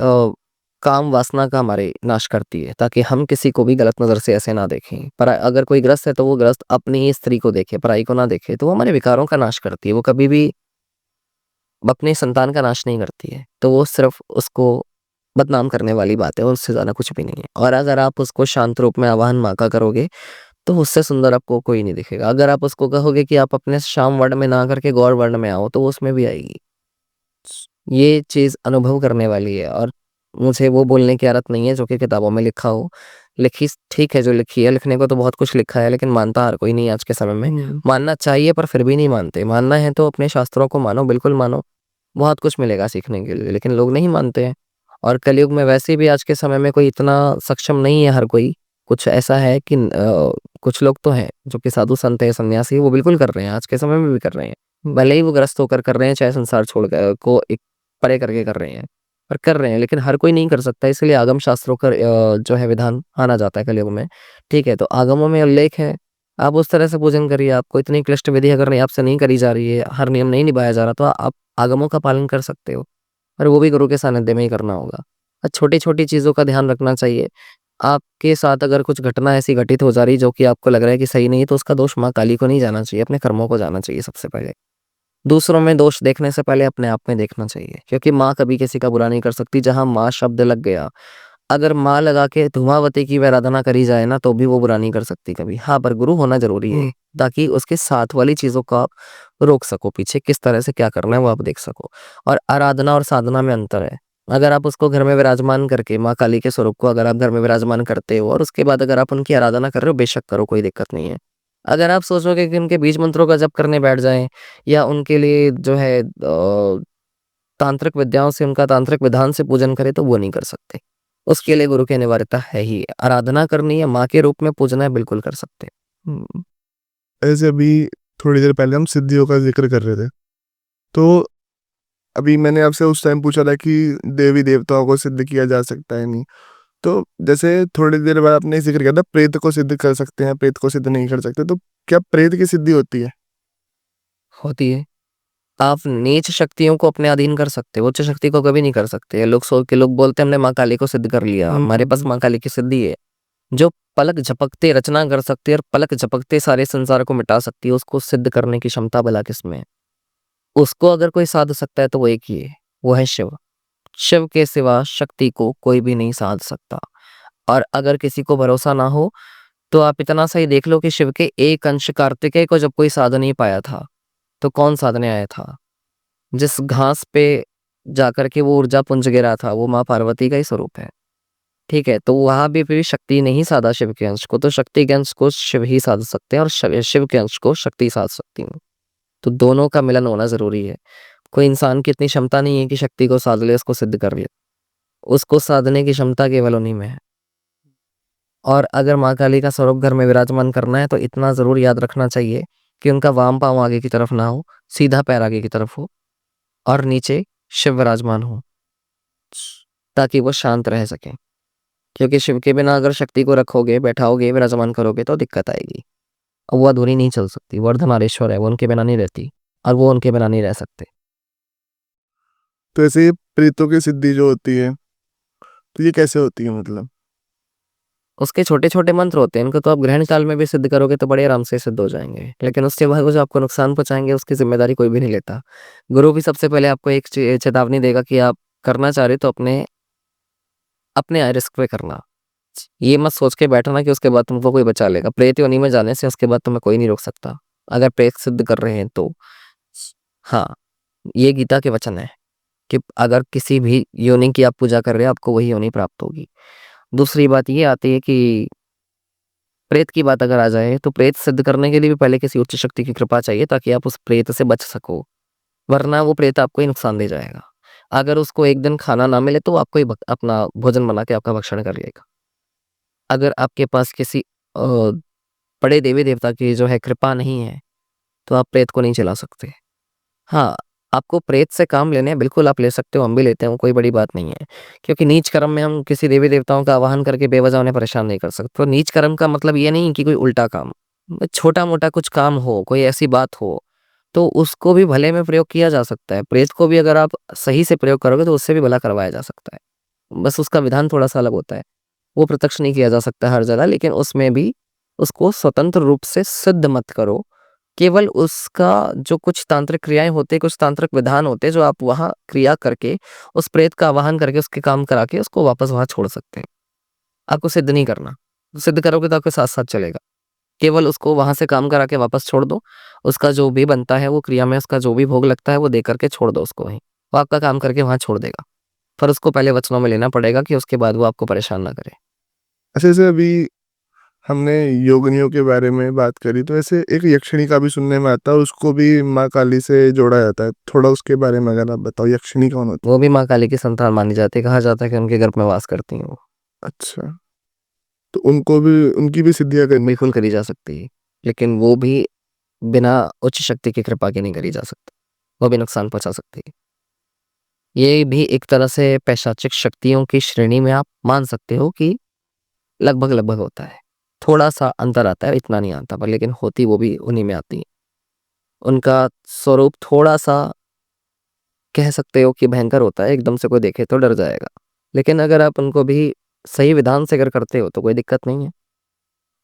काम वासना का हमारे नाश करती है, ताकि हम किसी को भी गलत नज़र से ऐसे ना देखें। पर अगर कोई ग्रस्त है तो वो ग्रस्त अपनी ही स्त्री को देखे, पराई को ना देखे, तो वो हमारे विकारों का नाश करती है। वो कभी भी अपने संतान का नाश नहीं करती है, तो वो सिर्फ़ उसको बदनाम करने वाली बात है और उससे ज़्यादा कुछ भी नहीं है। और अगर आप उसको शांत रूप में आवाहन माँ का करोगे, तो उससे सुंदर आपको कोई नहीं दिखेगा। अगर आप उसको कहोगे कि आप अपने साम वर्ण में ना करके गौर वर्ण में आओ, तो वो उसमें भी आएगी। ये चीज़ अनुभव करने वाली है और मुझे वो बोलने की आदत नहीं है जो कि किताबों में लिखा हो। लिखी ठीक है जो लिखी है, लिखने को तो बहुत कुछ लिखा है, लेकिन मानता हर कोई नहीं है आज के समय में। मानना चाहिए पर फिर भी नहीं मानते। मानना है तो अपने शास्त्रों को मानो, बिल्कुल मानो। बहुत कुछ मिलेगा सीखने के लिए, लेकिन लोग नहीं मानते हैं। और कलयुग में वैसे भी आज के समय में कोई इतना सक्षम नहीं है हर कोई। कुछ ऐसा है कि कुछ लोग तो हैं जो कि साधु संत है, सन्यासी, वो बिल्कुल कर रहे हैं, आज के समय में भी कर रहे हैं। भले ही वो ग्रस्त होकर कर रहे हैं, चाहे संसार छोड़ कर को एक परे करके कर रहे हैं, पर कर रहे हैं। लेकिन हर कोई नहीं कर सकता, इसलिए आगम शास्त्रों का जो है विधान आना जाता है कलयुग में। ठीक है, तो आगमों में उल्लेख है, आप उस तरह से पूजन करिए। आपको इतनी क्लिष्ट विधि अगर नहीं आपसे नहीं करी जा रही है, हर नियम नहीं निभाया जा रहा, तो आप आगमों का पालन कर सकते हो, पर वो भी गुरु के सानिध्य में ही करना होगा। छोटी-छोटी चीज़ों का ध्यान रखना चाहिए। आपके साथ अगर कुछ घटना ऐसी घटित हो जा रही जो कि आपको लग रहा है कि सही नहीं है, तो उसका दोष माँ काली को नहीं जाना चाहिए, अपने कर्मों को जाना चाहिए सबसे पहले। दूसरों में दोष देखने से पहले अपने आप में देखना चाहिए, क्योंकि माँ कभी किसी का बुरा नहीं कर सकती। जहाँ माँ शब्द लग गया, अगर माँ लगा के धूमावती की भी आराधना करी जाए ना, तो भी वो बुरा नहीं कर सकती कभी। हाँ, पर गुरु होना ज़रूरी है, ताकि उसके साथ वाली चीज़ों को आप रोक सको, पीछे किस तरह से क्या करना है वो आप देख सको। और आराधना और साधना में अंतर है। अगर आप उसको घर में विराजमान करके माँ काली के स्वरूप को अगर आप घर में विराजमान करते हो और उसके बाद अगर आप उनकी आराधना कर रहे हो, बेशक करो, कोई दिक्कत नहीं है। अगर आप सोचोगे कि उनके बीज मंत्रों का जप करने बैठ जाएँ या उनके लिए जो है तांत्रिक विद्याओं से, उनका तांत्रिक विधान से पूजन करें, तो वो नहीं कर सकते। उसके लिए गुरु की अनिवार्यता है ही। आराधना करनी है, माँ के रूप में पूजना है, बिल्कुल कर सकते हैं। ऐसे अभी थोड़ी देर पहले हम सिद्धियों का जिक्र कर रहे थे, तो अभी मैंने आपसे उस टाइम पूछा था कि देवी देवताओं को सिद्ध किया जा सकता है नहीं, तो जैसे थोड़ी देर बाद आपने जिक्र किया था प्रेत को सिद्ध कर सकते हैं, प्रेत को सिद्ध नहीं कर सकते, तो क्या प्रेत की सिद्धि होती है? होती है। आप नीच शक्तियों को अपने अधीन कर सकते हो, उच्च शक्ति को कभी नहीं कर सकते। लोग बोलते हैं हमने माँ काली को सिद्ध कर लिया, हमारे पास माँ काली की सिद्धि है। जो पलक झपकते रचना कर सकती है और पलक झपकते सारे संसार को मिटा सकती है, उसको सिद्ध करने की क्षमता भला किसमें है? उसको अगर कोई साध सकता है तो वो एक ही है, वो है शिव। शिव के सिवा शक्ति को कोई भी नहीं साध सकता। और अगर किसी को भरोसा ना हो, तो आप इतना सा ही देख लो कि शिव के एक अंश कार्तिकेय को जब कोई साध नहीं पाया था, तो कौन साधने आया था? जिस घास पे जाकर के वो ऊर्जा पुंज गिरा था, वो माँ पार्वती का ही स्वरूप है। ठीक है, तो वहाँ भी फिर शक्ति नहीं साधा शिव के अंश को, तो शक्ति के अंश को शिव ही साध सकते हैं और शिव के अंश को शक्ति साध सकती है। तो दोनों का मिलन होना ज़रूरी है। कोई इंसान की इतनी क्षमता नहीं है कि शक्ति को साध ले, उसको सिद्ध कर ले। उसको साधने की क्षमता केवल उन्हीं में है। और अगर माँ काली का स्वरूप घर में विराजमान करना है तो इतना ज़रूर याद रखना चाहिए कि उनका वाम पाँव आगे की तरफ ना हो, सीधा पैर आगे की तरफ हो और नीचे शिव विराजमान हो, ताकि वो शांत रह सकें। क्योंकि शिव के बिना अगर शक्ति को रखोगे, बैठाओगे, विराजमान करोगे तो दिक्कत आएगी। और वो अधूरी नहीं चल सकती, वो अर्धनारीश्वर है, वो उनके बिना नहीं रहती और वो उनके बिना नहीं रह सकते। तो ऐसे ये प्रेतों की सिद्धि जो होती है, तो ये कैसे होती है मतलब? उसके छोटे-छोटे मंत्र होते हैं, इनको तो आप ग्रहण काल में भी सिद्ध करोगे तो बड़े आराम से सिद्ध हो जाएँगे। लेकिन उसके बाद वो जो आपको नुकसान पहुँचाएँगे उसकी ज़िम्मेदारी कोई भी नहीं लेता। गुरु भी सबसे पहले आपको एक चेतावनी देगा कि आप करना चाह रहे हो तो अपने रिस्क पे करना। ये मत सोच के बैठना कि उसके बाद तुमको कोई बचा लेगा। प्रेत योनि में जाने से उसके बाद तुम्हें कोई नहीं रोक सकता, अगर प्रेत सिद्ध कर रहे हैं तो। हाँ, ये गीता के वचन है कि अगर किसी भी योनि की आप पूजा कर रहे हो, आपको वही योनि प्राप्त होगी। दूसरी बात ये आती है कि प्रेत की बात अगर आ जाए तो प्रेत सिद्ध करने के लिए भी पहले किसी उच्च शक्ति की कृपा चाहिए ताकि आप उस प्रेत से बच सको, वरना वो प्रेत आपको ही नुकसान दे जाएगा। अगर उसको एक दिन खाना ना मिले तो वो आपको ही अपना भोजन बना के आपका भक्षण कर लेगा। अगर आपके पास किसी बड़े देवी देवता की जो है कृपा नहीं है तो आप प्रेत को नहीं चला सकते। हाँ, आपको प्रेत से काम लेने हैं, बिल्कुल आप ले सकते हो, हम भी लेते हैं, वो कोई बड़ी बात नहीं है। क्योंकि नीच कर्म में हम किसी देवी देवताओं का आवाहन करके बेवजह उन्हें परेशान नहीं कर सकते। तो नीच कर्म का मतलब ये नहीं कि कोई उल्टा काम, छोटा-मोटा कुछ काम हो, कोई ऐसी बात हो, तो उसको भी भले में प्रयोग किया जा सकता है। प्रेत को भी अगर आप सही से प्रयोग करोगे तो उससे भी भला करवाया जा सकता है। बस उसका विधान थोड़ा-सा अलग होता है। वो प्रत्यक्ष नहीं किया जा सकता हर जगह, लेकिन उसमें भी उसको स्वतंत्र रूप से सिद्ध मत करो। केवल उसका जो कुछ तांत्रिक क्रियाएँ होती हैं, कुछ तांत्रिक विधान होते हैं जो आप वहाँ क्रिया करके, उस प्रेत का आवाहन करके, उसके काम करा के उसको वापस वहाँ छोड़ सकते हैं। आपको सिद्ध नहीं करना। सिद्ध करोगे तो आपके साथ-साथ चलेगा। केवल उसको वहाँ से काम करा के वापस छोड़ दो। उसका जो भी बनता है वो क्रिया में उसका जो भी भोग लगता है वो दे कर के छोड़ दो उसको वहीं। वो आपका काम करके वहाँ छोड़ देगा। पर उसको पहले वचनों में लेना पड़ेगा कि उसके बाद वो आपको परेशान ना करे। अच्छा, जैसे अभी हमने योगिनियों के बारे में बात करी, तो ऐसे एक यक्षिणी का भी सुनने में आता है, उसको भी माँ काली से जोड़ा जाता है। थोड़ा उसके बारे में अगर आप बताओ, यक्षिणी कौन होती वो भी माँ काली की संतान मानी जाती है। कहा जाता है कि उनके गर्भ में वास करती हैं वो। है? अच्छा, तो उनको भी, उनकी भी सिद्धियाँ करनी? बिल्कुल करी जा सकती है। लेकिन वो भी बिना उच्च शक्ति की कृपा के नहीं करी जा सकती। वो भी नुकसान पहुँचा सकती है। ये भी एक तरह से पैशाचिक शक्तियों की श्रेणी में आप मान सकते हो कि लगभग-लगभग होता है। थोड़ा-सा अंतर आता है, इतना नहीं आता पर लेकिन होती वो भी उन्हीं में आती हैं। उनका स्वरूप थोड़ा-सा कह सकते हो कि भयंकर होता है, एकदम से कोई देखे तो डर जाएगा। लेकिन अगर आप उनको भी सही विधान से अगर करते हो तो कोई दिक्कत नहीं है।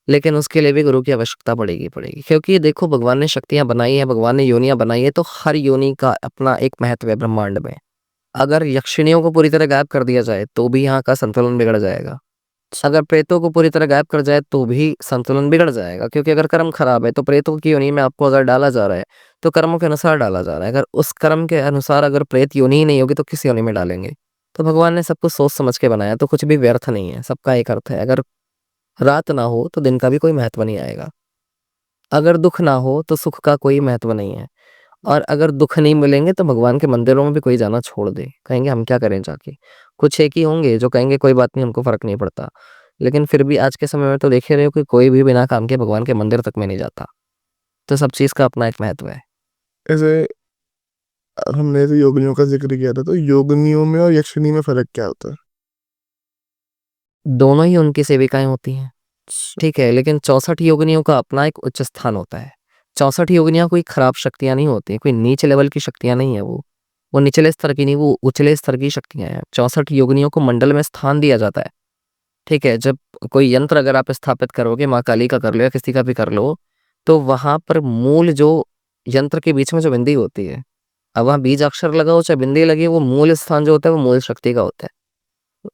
लेकिन उसके लिए भी गुरु की आवश्यकता पड़ेगी। क्योंकि देखो भगवान ने शक्तियाँ बनाई हैं, भगवान ने योनियाँ बनाई हैं तो हर योनि का अपना एक महत्व है ब्रह्मांड में। अगर यक्षिणियों को पूरी तरह गायब कर दिया जाए तो भी यहाँ का संतुलन बिगड़ जाएगा। अगर प्रेतों को पूरी तरह गायब कर जाए तो भी संतुलन बिगड़ जाएगा, क्योंकि अगर कर्म खराब है तो प्रेतों की योनि में आपको अगर डाला जा रहा है तो कर्मों के अनुसार डाला जा रहा है। अगर उस कर्म के अनुसार अगर प्रेत योनि ही नहीं होगी तो किस योनि में डालेंगे? तो भगवान ने सब कुछ सोच समझ के बनाया, तो कुछ भी व्यर्थ नहीं है, सबका एक अर्थ है। अगर रात ना हो तो दिन का भी कोई महत्व नहीं आएगा। अगर दुख ना हो तो सुख का कोई महत्व नहीं है। और अगर दुख नहीं मिलेंगे तो भगवान के मंदिरों में भी कोई जाना छोड़ दे। कहेंगे हम क्या करें जाके? कुछ एक ही होंगे जो कहेंगे कोई बात नहीं, हमको फ़र्क नहीं पड़ता। लेकिन फिर भी आज के समय में तो देख ही रहे हो कि कोई भी बिना काम के भगवान के मंदिर तक में नहीं जाता। तो सब चीज़ का अपना एक महत्व है। ऐसे हमने तो योगिनियों का ज़िक्र किया था, तो योगिनियों में और यक्षिणी में फ़र्क क्या होता है? दोनों ही उनकी सेविकाएँ होती हैं, अच्छा, ठीक है? लेकिन 64 योगिनियों का अपना एक उच्च स्थान होता है। 64 योगिनियाँ कोई खराब शक्तियाँ नहीं होती, कोई नीच लेवल की शक्तियाँ नहीं है वो। वो निचले स्तर की नहीं, वो उचले स्तर की शक्तियाँ हैं। 64 योगिनियों को मंडल में स्थान दिया जाता है। ठीक है, जब कोई यंत्र अगर आप स्थापित करोगे, माँ काली का कर लो या किसी का भी कर लो, तो वहाँ पर मूल जो यंत्र के बीच में जो बिंदी होती है, अब वहाँ बीज अक्षर लगा हो चाहे बिंदी लगी हो, वो मूल स्थान जो होता है वो मूल शक्ति का होता है।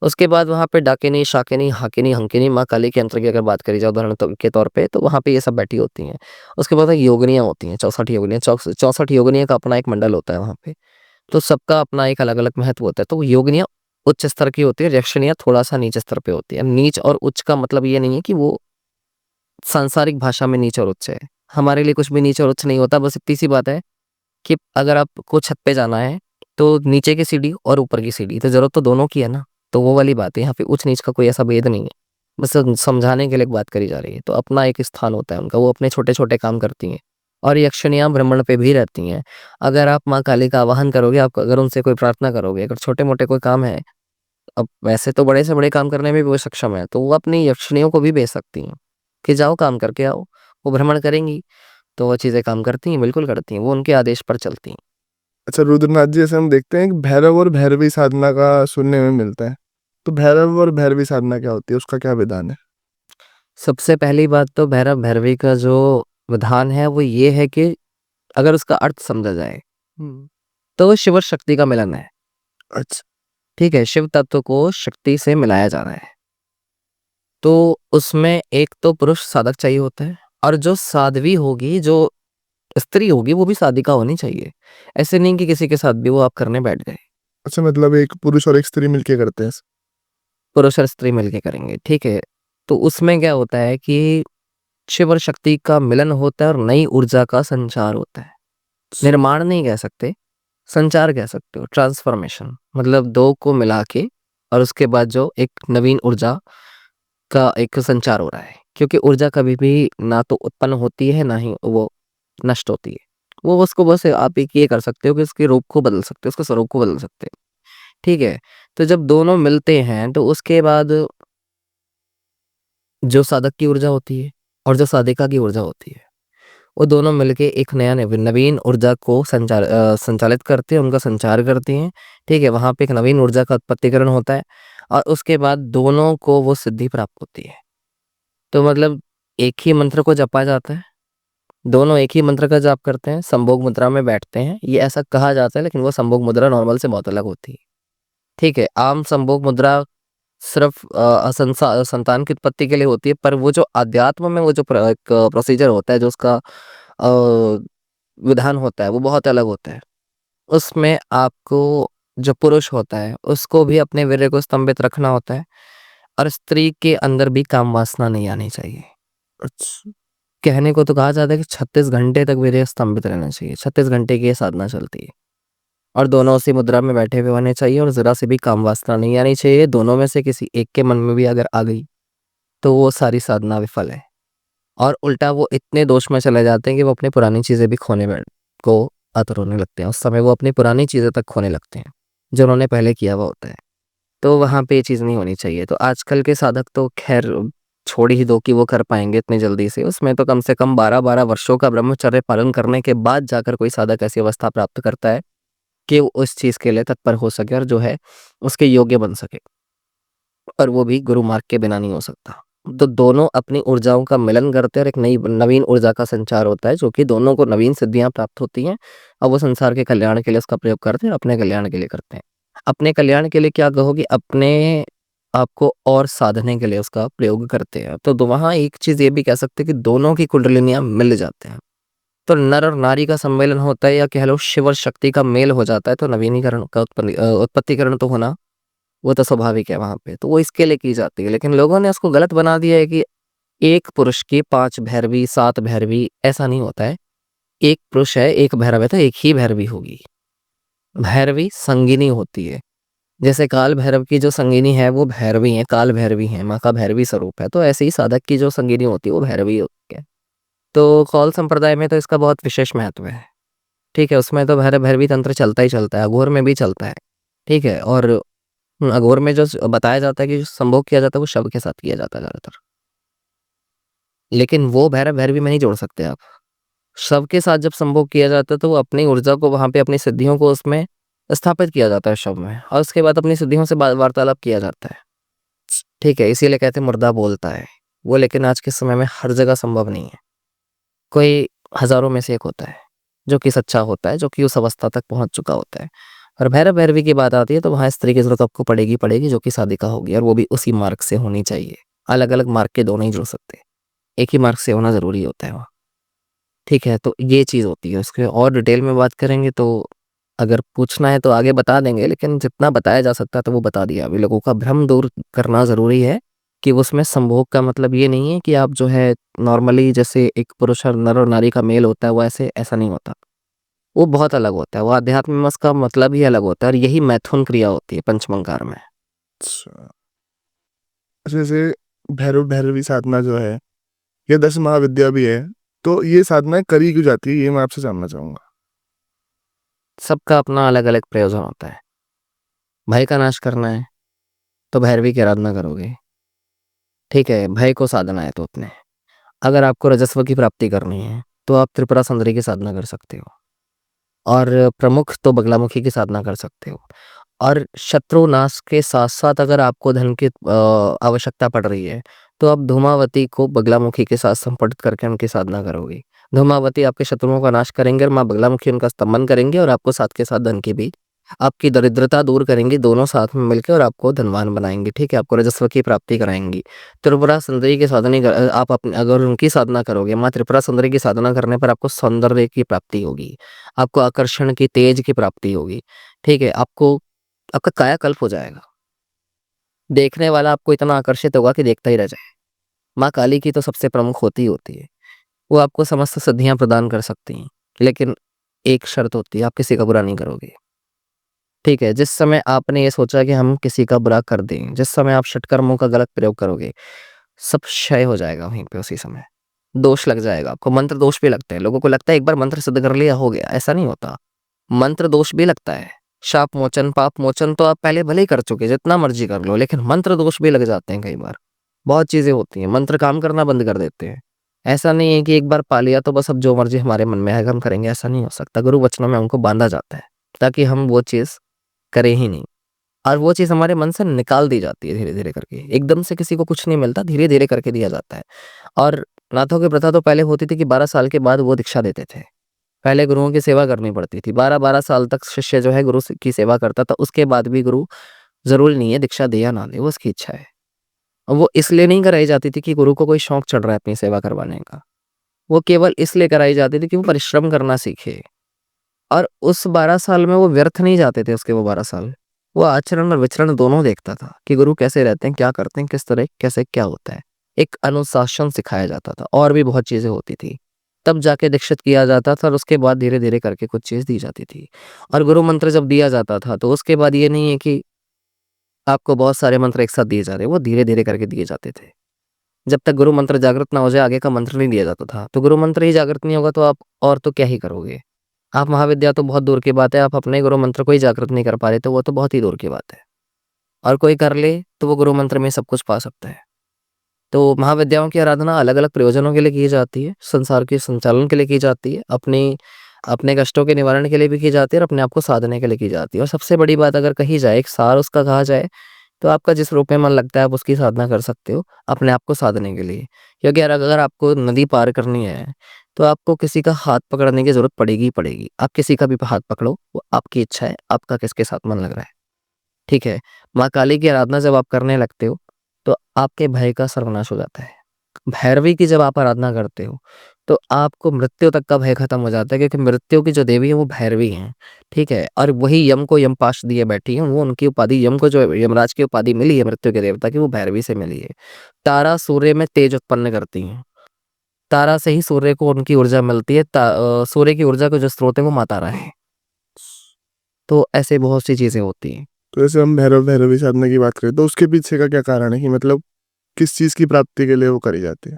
उसके बाद वहाँ पे डाकिनी, शाकिनी, हाकिनी, हंकिनी, माँ काली के यंत्र की अगर बात करी जाए उदाहरण के तौर पे, तो वहाँ पे ये सब बैठी होती हैं। उसके बाद योगिनियाँ होती हैं, 64 योगिनियाँ, 64 योगिनियों का अपना एक मंडल होता है वहाँ पे। तो सबका अपना एक अलग-अलग महत्व होता है। तो योगिनियाँ उच्च स्तर की होती है, यक्षिणियाँ थोड़ा-सा नीचे स्तर पे होती है। नीच और उच्च का मतलब ये नहीं है कि वो सांसारिक भाषा में नीच और उच्च है। हमारे लिए कुछ भी नीच और उच्च नहीं होता, बस इतनी सी बात है कि अगर आपको छत पे जाना है तो नीचे की सीढ़ी और ऊपर की सीढ़ी, तो ज़रूरत तो दोनों की है ना। तो वो वाली बात है, यहाँ पे ऊँच-नीच का कोई ऐसा भेद नहीं है। बस समझाने के लिए एक बात करी जा रही है। तो अपना एक स्थान होता है उनका, वो अपने छोटे-छोटे काम करती हैं और यक्षिणियाँ भ्रमण पे भी रहती हैं। अगर आप माँ काली का आवाहन करोगे, आप अगर उनसे कोई प्रार्थना करोगे, अगर छोटे-मोटे कोई काम है, अब वैसे तो बड़े से बड़े काम करने में भी वो सक्षम है, तो वो अपनी यक्षिणियों को भी भेज सकती हैं कि जाओ काम करके आओ। वो भ्रमण करेंगी, तो वो चीज़ें काम करती हैं, बिल्कुल करती हैं। वो उनके आदेश पर चलती हैं। अच्छा रुद्रनाथ जी, ऐसे हम देखते हैं कि भैरव और भैरवी साधना का सुनने में मिलता है। तो भैरव और भैरवी साधना क्या होती है, उसका क्या विधान है? सबसे पहली बात तो भैरव-भैरवी का जो विधान है वो ये है कि अगर उसका अर्थ समझा जाए, हुँ। तो वो शिव और शक्ति का मिलन है, अच्छा। ठीक है? शिव तत्व को शक्ति से मिलाया जा रहा है। तो उसमें एक तो पुरुष साधक चाहिए होता है और जो साध्वी होगी, जो स्त्री होगी, वो भी साधिका होनी चाहिए। ऐसे नहीं कि किसी के साथ भी वो आप करने बैठ गए। अच्छा, मतलब एक पुरुष और एक स्त्री मिलके करते हैं। पुरुष और स्त्री मिलके करेंगे, ठीक है? तो उसमें क्या होता है कि शिव और शक्ति का मिलन होता है और नई ऊर्जा का संचार होता है। निर्माण नहीं कह सकते, संचार कह सकते हो, ट्रांसफॉर्मेशन, मतलब 2 को मिला के और उसके बाद जो एक नवीन ऊर्जा का एक संचार हो रहा है। क्योंकि ऊर्जा कभी भी ना तो उत्पन्न होती है, ना ही वो नष्ट होती है। वो उसको बस आप एक ये कर सकते हो कि उसके रूप को बदल सकते हो, उसके स्वरूप को बदल सकते हो, ठीक है? तो जब दोनों मिलते हैं तो उसके बाद जो साधक की ऊर्जा होती है और जो साधिका की ऊर्जा होती है, वो दोनों मिलके एक नया नवीन ऊर्जा को संचालित करते हैं, उनका संचार करती हैं, ठीक है? वहाँ पे एक नवीन ऊर्जा का उत्पत्तिकरण होता है और उसके बाद दोनों को वो सिद्धि प्राप्त होती है। तो मतलब एक ही मंत्र को जपा जाता है, दोनों एक ही मंत्र का जाप करते हैं, संभोग मुद्रा में बैठते हैं, ये ऐसा कहा जाता है, लेकिन वो संभोग मुद्रा नॉर्मल से बहुत अलग होती है, ठीक है? आम संभोग मुद्रा सिर्फ़ संतान की उत्पत्ति के लिए होती है, पर वो जो अध्यात्म में वो जो एक प्रोसीजर होता है, जो उसका विधान होता है, वो बहुत अलग होता है। उसमें आपको जो पुरुष होता है, उसको भी अपने वीर्य को स्तंभित रखना होता है और स्त्री के अंदर भी काम वासना नहीं आनी चाहिए। अच्छा। कहने को तो कहा जाता है कि 36 घंटे तक वीर्य स्तंभित रहना चाहिए, 36 घंटे की ये साधना चलती है और दोनों उसी मुद्रा में बैठे हुए होने चाहिए और ज़रा-सी भी काम वासना नहीं आनी चाहिए। दोनों में से किसी एक के मन में भी अगर आ गई, तो वो सारी साधना विफल है और उल्टा वो इतने दोष में चले जाते हैं कि वो अपनी पुरानी चीज़ें भी खोने में को आतुर होने लगते हैं। उस समय वो अपनी पुरानी चीज़ें तक खोने लगते हैं, जो उन्होंने पहले किया हुआ होता है। तो वहाँ पे ये चीज़ नहीं होनी चाहिए। तो आजकल के साधक तो ख़ैर छोड़ ही दो कि वो कर पाएँगे इतनी जल्दी से। उसमें तो कम से कम 12-12 वर्षों का ब्रह्मचर्य पालन करने के बाद जाकर कोई साधक ऐसी अवस्था प्राप्त करता है कि वो उस चीज़ के लिए तत्पर हो सके और जो है उसके योग्य बन सके। और वो भी गुरु मार्ग के बिना नहीं हो सकता। तो दोनों अपनी ऊर्जाओं का मिलन करते हैं और एक नई नवीन ऊर्जा का संचार होता है, जो कि दोनों को नवीन सिद्धियाँ प्राप्त होती हैं और वो संसार के कल्याण के लिए उसका प्रयोग करते हैं, अपने कल्याण के लिए करते हैं। अपने कल्याण के लिए क्या कहोगे? अपने आपको और साधने के लिए उसका प्रयोग करते हैं। तो वहाँ एक चीज़ ये भी कह सकते हैं कि दोनों की कुंडलिनियाँ मिल जाते हैं। तो नर और नारी का सम्मेलन होता है या कह लो शिव और शक्ति का मेल हो जाता है, तो नवीनीकरण का उत्पत्तिकरण तो होना वो तो स्वाभाविक है वहाँ पे, तो वो इसके लिए की जाती है। लेकिन लोगों ने उसको गलत बना दिया है कि एक पुरुष की 5 भैरवी, 7 भैरवी, ऐसा नहीं होता है। एक पुरुष है, एक भैरव है, तो एक ही भैरवी होगी। भैरवी संगिनी होती है। जैसे काल भैरव की जो संगिनी है वो भैरवी है, काल भैरवी है, माँ का भैरवी स्वरूप है। तो ऐसे ही साधक की जो संगिनी होती है वो भैरवी होती है। तो कौल संप्रदाय में तो इसका बहुत विशेष महत्व है। ठीक है? उसमें तो भैरव भैरवी तंत्र चलता ही चलता है, अघोर में भी चलता है। ठीक है? और अघोर में जो बताया जाता है कि जो संभोग किया जाता है वो शव के साथ किया जाता है ज़्यादातर। लेकिन वो भैरव-भैरवी में नहीं जोड़ सकते आप। शव के साथ जब संभोग किया जाता है तो वो अपनी ऊर्जा को वहाँ पे अपनी सिद्धियों को उसमें स्थापित किया जाता है शव में और उसके बाद अपनी सिद्धियों से वार्तालाप किया जाता है। ठीक है? इसीलिए कहते हैं मुर्दा बोलता है। वो लेकिन आज के समय में हर जगह संभव नहीं है। कोई हज़ारों में से एक होता है, जो कि सच्चा होता है, जो कि उस अवस्था तक पहुँच चुका होता है। और भैरव-भैरवी की बात आती है तो वहाँ स्त्री की ज़रूरत आपको पड़ेगी पड़ेगी जो कि साधिका होगी और वो भी उसी मार्ग से होनी चाहिए। अलग-अलग मार्ग के 2 नहीं जुड़ सकते। एक ही मार्ग से होना ज़रूरी होता है वहाँ। ठीक है? तो ये चीज़ होती है। उसके और डिटेल में बात करेंगे तो अगर पूछना है तो आगे बता देंगे, लेकिन जितना बताया जा सकता है तो वो बता दिया। अभी लोगों का भ्रम दूर करना ज़रूरी है कि उसमें संभोग का मतलब ये नहीं है कि आप जो है नॉर्मली जैसे एक पुरुष और नर और नारी का मेल होता है वो ऐसा नहीं होता। वो बहुत अलग होता है। वो अध्यात्म में उसका मतलब ही अलग होता है और यही मैथुन क्रिया होती है पंचमंकार में। अच्छा। जैसे भैरव भैरवी साधना जो है, ये 10 महाविद्या भी है, तो ये साधनाएँ करी क्यों जाती है? ये मैं आपसे जानना चाहूँगा। सबका अपना अलग-अलग प्रयोजन होता है। भय का नाश करना है, तो भैरवी की आराधना करोगे। ठीक है, भय को साधना है तो अपने। अगर आपको रजस्व की प्राप्ति करनी है, तो आप त्रिपुरा सुंदरी की साधना कर सकते हो और प्रमुख तो बगलामुखी की साधना कर सकते हो। और शत्रु नाश के साथ-साथ अगर आपको धन की आवश्यकता पड़ रही है, तो आप धूमावती को बगलामुखी के साथ संपर्कित करके उनकी साधना करोगे। धूमावती आपके शत्रुओं का नाश करेंगे और माँ बगलामुखी उनका स्तंभन करेंगे और आपको साथ के साथ धन की भी आपकी दरिद्रता दूर करेंगी, दोनों साथ में मिलके और आपको धनवान बनाएँगी, ठीक है? आपको रजस्व की प्राप्ति कराएँगी। त्रिपुरा सुंदरी की साधना आप अपने अगर उनकी साधना करोगे, माँ त्रिपुरा सुंदरी की साधना करने पर आपको सौंदर्य की प्राप्ति होगी, आपको आकर्षण की, तेज की प्राप्ति होगी, ठीक है? आपका कायाकल्प हो जाएगा। देखने वाला आपको इतना आकर्षित होगा कि देखता ही रह जाए। माँ काली की तो सबसे प्रमुख होती ही होती है। वो आपको समस्त सिद्धियाँ प्रदान कर सकती हैं, लेकिन एक शर्त होती है, आप किसी का बुरा नहीं करोगे। ठीक है? जिस समय आपने ये सोचा कि हम किसी का बुरा कर दें, जिस समय आप षटकर्मों का गलत प्रयोग करोगे, सब क्षय हो जाएगा वहीं पे उसी समय। दोष लग जाएगा आपको, मंत्र दोष भी लगते हैं। लोगों को लगता है एक बार मंत्र सिद्ध कर लिया हो गया, ऐसा नहीं होता। मंत्र दोष भी लगता है। शाप मोचन, पाप मोचन तो आप पहले भले ही कर चुके, जितना मर्ज़ी कर लो, लेकिन मंत्र दोष भी लग जाते हैं कई बार। बहुत चीज़ें होती हैं, मंत्र काम करना बंद कर देते हैं। ऐसा नहीं है कि एक बार पा लिया तो बस अब जो मर्ज़ी हमारे मन में आएगा हम करेंगे, ऐसा नहीं हो सकता। गुरु वचनों में हमको बाँधा जाता है, ताकि हम वो चीज़ करें ही नहीं और वो चीज़ हमारे मन से निकाल दी जाती है धीरे-धीरे करके। एकदम से किसी को कुछ नहीं मिलता, धीरे-धीरे करके दिया जाता है। और नाथों की प्रथा तो पहले होती थी कि 12 साल के बाद वो दीक्षा देते थे। पहले गुरुओं की सेवा करनी पड़ती थी। 12-12 साल तक शिष्य जो है गुरु की सेवा करता था, उसके बाद भी गुरु ज़रूरी नहीं है दीक्षा दे या ना दे, वो उसकी इच्छा है। और वो इसलिए नहीं कराई जाती थी कि गुरु को कोई शौक चढ़ रहा है अपनी सेवा करवाने का। वो केवल इसलिए कराई जाती थी कि वो परिश्रम करना सीखे और उस 12 साल में वो व्यर्थ नहीं जाते थे उसके वो 12 साल। वो आचरण और विचरण दोनों देखता था कि गुरु कैसे रहते हैं, क्या करते हैं, किस तरह कैसे क्या होता है। एक अनुशासन सिखाया जाता था और भी बहुत चीज़ें होती थी। तब जाके दीक्षित किया जाता था और उसके बाद धीरे-धीरे करके कुछ चीज़ दी जाती थी। और गुरु मंत्र जब दिया जाता था तो उसके बाद ये नहीं है कि आपको बहुत सारे मंत्र एक साथ दिए जा रहे हैं, वो धीरे-धीरे करके दिए जाते थे। जब तक गुरु मंत्र जागृत ना हो जाए आगे का मंत्र नहीं दिया जाता था। तो गुरु मंत्र ही जागृत नहीं होगा तो आप और तो क्या ही करोगे? आप महाविद्या तो बहुत दूर की बात है, आप अपने गुरु मंत्र को ही जागृत नहीं कर पा रहे तो वो तो बहुत ही दूर की बात है। और कोई कर ले तो वो गुरु मंत्र में सब कुछ पा सकता है। तो महाविद्याओं की आराधना अलग-अलग प्रयोजनों के लिए की जाती है, संसार के संचालन के लिए की जाती है, अपने कष्टों के निवारण के लिए भी की जाती है और अपने आप को साधने के लिए की जाती है। और सबसे बड़ी बात अगर कही जाए, एक सार उसका कहा जाए, तो आपका जिस रूप में मन लगता है आप उसकी साधना कर सकते हो, अपने आप को साधने के लिए। क्योंकि अगर आपको नदी पार करनी है, तो आपको किसी का हाथ पकड़ने की ज़रूरत पड़ेगी ही पड़ेगी। आप किसी का भी हाथ पकड़ो, वो आपकी इच्छा है, आपका किसके साथ मन लग रहा है, ठीक है? माँ काली की आराधना जब आप करने लगते हो, तो आपके भय का सर्वनाश हो जाता है। भैरवी की जब आप आराधना करते हो, तो आपको मृत्यु तक का भय खत्म हो जाता है क्योंकि मृत्यु की जो देवी है वो भैरवी हैं, ठीक है? और वही यम को यमपाश दिए बैठी हैं, वो उनकी उपाधि यम को जो यमराज की उपाधि मिली है मृत्यु के देवता की, वो भैरवी से मिली है। तारा सूर्य में तेज उत्पन्न करती हैं। तारा से ही सूर्य को उनकी ऊर्जा मिलती है। सूर्य की ऊर्जा का जो स्रोत है वो माँ तारा है। तो ऐसे बहुत सी चीज़ें होती हैं। तो जैसे हम भैरव भैरवी साधना की बात करें, तो उसके पीछे का क्या कारण है कि मतलब किस चीज़ की प्राप्ति के लिए वो करी जाती है?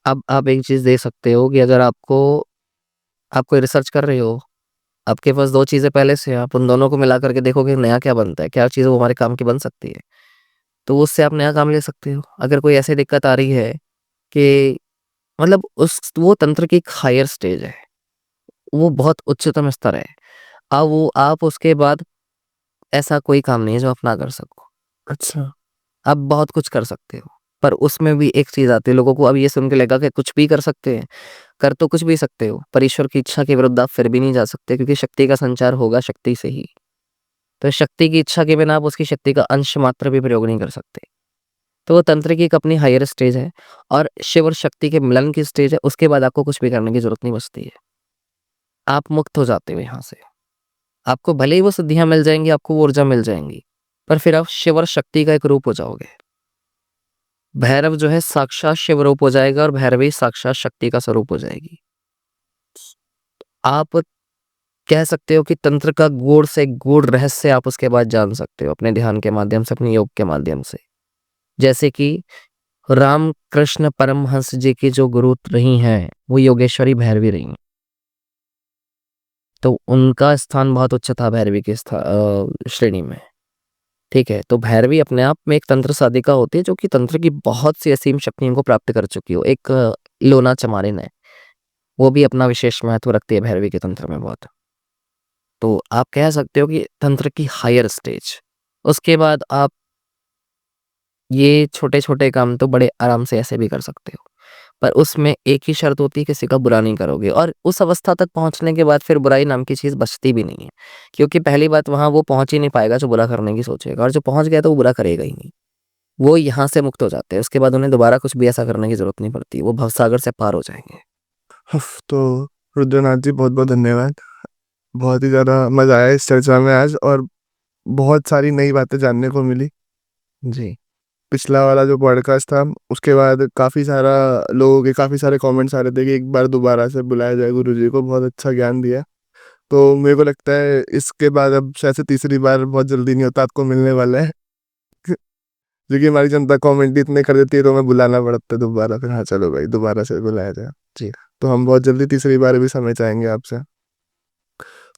अब आप एक चीज़ देख सकते हो कि अगर आप कोई रिसर्च कर रहे हो, आपके पास 2 चीज़ें पहले से हैं, आप उन दोनों को मिला करके देखोगे नया क्या बनता है, क्या चीज़ वो हमारे काम की बन सकती है, तो उससे आप नया काम ले सकते हो। अगर कोई ऐसी दिक्कत आ रही है कि मतलब उस वो तंत्र की एक हायर स्टेज है, वो बहुत उच्चतम स्तर है। अब वो आप उसके बाद ऐसा कोई काम नहीं है जो आप ना कर सको। अच्छा। आप बहुत कुछ कर सकते हो, पर उसमें भी एक चीज़ आती है, लोगों को अब ये सुन के लगेगा कि कुछ भी कर सकते हैं, कर तो कुछ भी सकते हो, पर ईश्वर की इच्छा के विरुद्ध आप फिर भी नहीं जा सकते क्योंकि शक्ति का संचार होगा शक्ति से ही। तो शक्ति की इच्छा के बिना आप उसकी शक्ति का अंश मात्र भी प्रयोग नहीं कर सकते। तो वो तंत्र की एक अपनी हायर स्टेज है और शिव और शक्ति के मिलन की स्टेज है, उसके बाद आपको कुछ भी करने की ज़रूरत नहीं बचती है। आप मुक्त हो जाते हो यहाँ से। आपको भले ही वो सिद्धियाँ मिल जाएँगी, आपको वो ऊर्जा मिल जाएँगी, पर फिर आप शिव और शक्ति का एक रूप हो जाओगे। भैरव जो है साक्षात शिव रूप हो जाएगा और भैरवी साक्षात शक्ति का स्वरूप हो जाएगी। आप कह सकते हो कि तंत्र का गूढ़ से गूढ़ रहस्य आप उसके बाद जान सकते हो अपने ध्यान के माध्यम से, अपने योग के माध्यम से। जैसे कि रामकृष्ण परमहंस जी की जो गुरु रही हैं, वो योगेश्वरी भैरवी रही हैं। तो उनका स्थान बहुत उच्च था भैरवी की श्रेणी में, ठीक है? तो भैरवी अपने आप में एक तंत्र साधिका होती है, जो कि तंत्र की बहुत सी असीम शक्तियों को प्राप्त कर चुकी हो। एक इलोना चमारिन है, वो भी अपना विशेष महत्व रखती है भैरवी के तंत्र में बहुत। तो आप कह सकते हो कि तंत्र की हायर स्टेज। उसके बाद आप ये छोटे-छोटे काम तो बड़े आराम से ऐसे भी कर सकते हो। पर उसमें एक ही शर्त होती है, किसी का बुरा नहीं करोगे, और उस अवस्था तक पहुँचने के बाद फिर बुराई नाम की चीज़ बचती भी नहीं है। क्योंकि पहली बात, वहाँ वो पहुँच ही नहीं पाएगा जो बुरा करने की सोचेगा, और जो पहुँच गया तो वो बुरा करेगा ही नहीं। वो यहाँ से मुक्त हो जाते हैं, उसके बाद उन्हें दोबारा कुछ भी ऐसा करने की ज़रूरत नहीं पड़ती, वो भवसागर से पार हो जाएँगे। तो रुद्रनाथ जी बहुत-बहुत धन्यवाद। बहुत ही ज़्यादा मज़ा आया इस चर्चा में आज और बहुत सारी नई बातें जानने को मिली। जी। पिछला वाला जो पॉडकास्ट था, उसके बाद काफ़ी सारा लोगों के काफ़ी सारे कमेंट्स आ रहे थे कि एक बार दोबारा से बुलाया जाए गुरुजी को, बहुत अच्छा ज्ञान दिया। तो मेरे को लगता है इसके बाद अब शायद से तीसरी बार बहुत जल्दी नहीं होता आपको मिलने वाला है। क्योंकि हमारी जनता कमेंट ही इतने कर देती है तो हमें बुलाना पड़ता है दोबारा, फिर हाँ, चलो भाई दोबारा से बुलाया जाए। जी। तो हम बहुत जल्दी तीसरी बार भी समय चाहेंगे आपसे।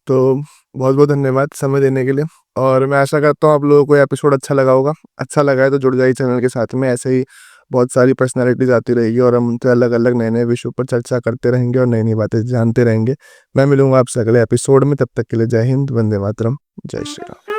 तो बहुत-बहुत धन्यवाद समय देने के लिए और मैं आशा करता हूँ आप लोगों को ये एपिसोड अच्छा लगा होगा। अच्छा लगा है तो जुड़ जाइए चैनल के साथ में, ऐसे ही बहुत सारी पर्सनैलिटीज़ आती रहेगी और हम उनसे अलग-अलग नए-नए विषयों पर चर्चा करते रहेंगे और नई-नई बातें जानते रहेंगे। मैं मिलूँगा आपसे अगले एपिसोड में, तब तक के लिए जय हिंद, वंदे मातरम, जय श्री राम।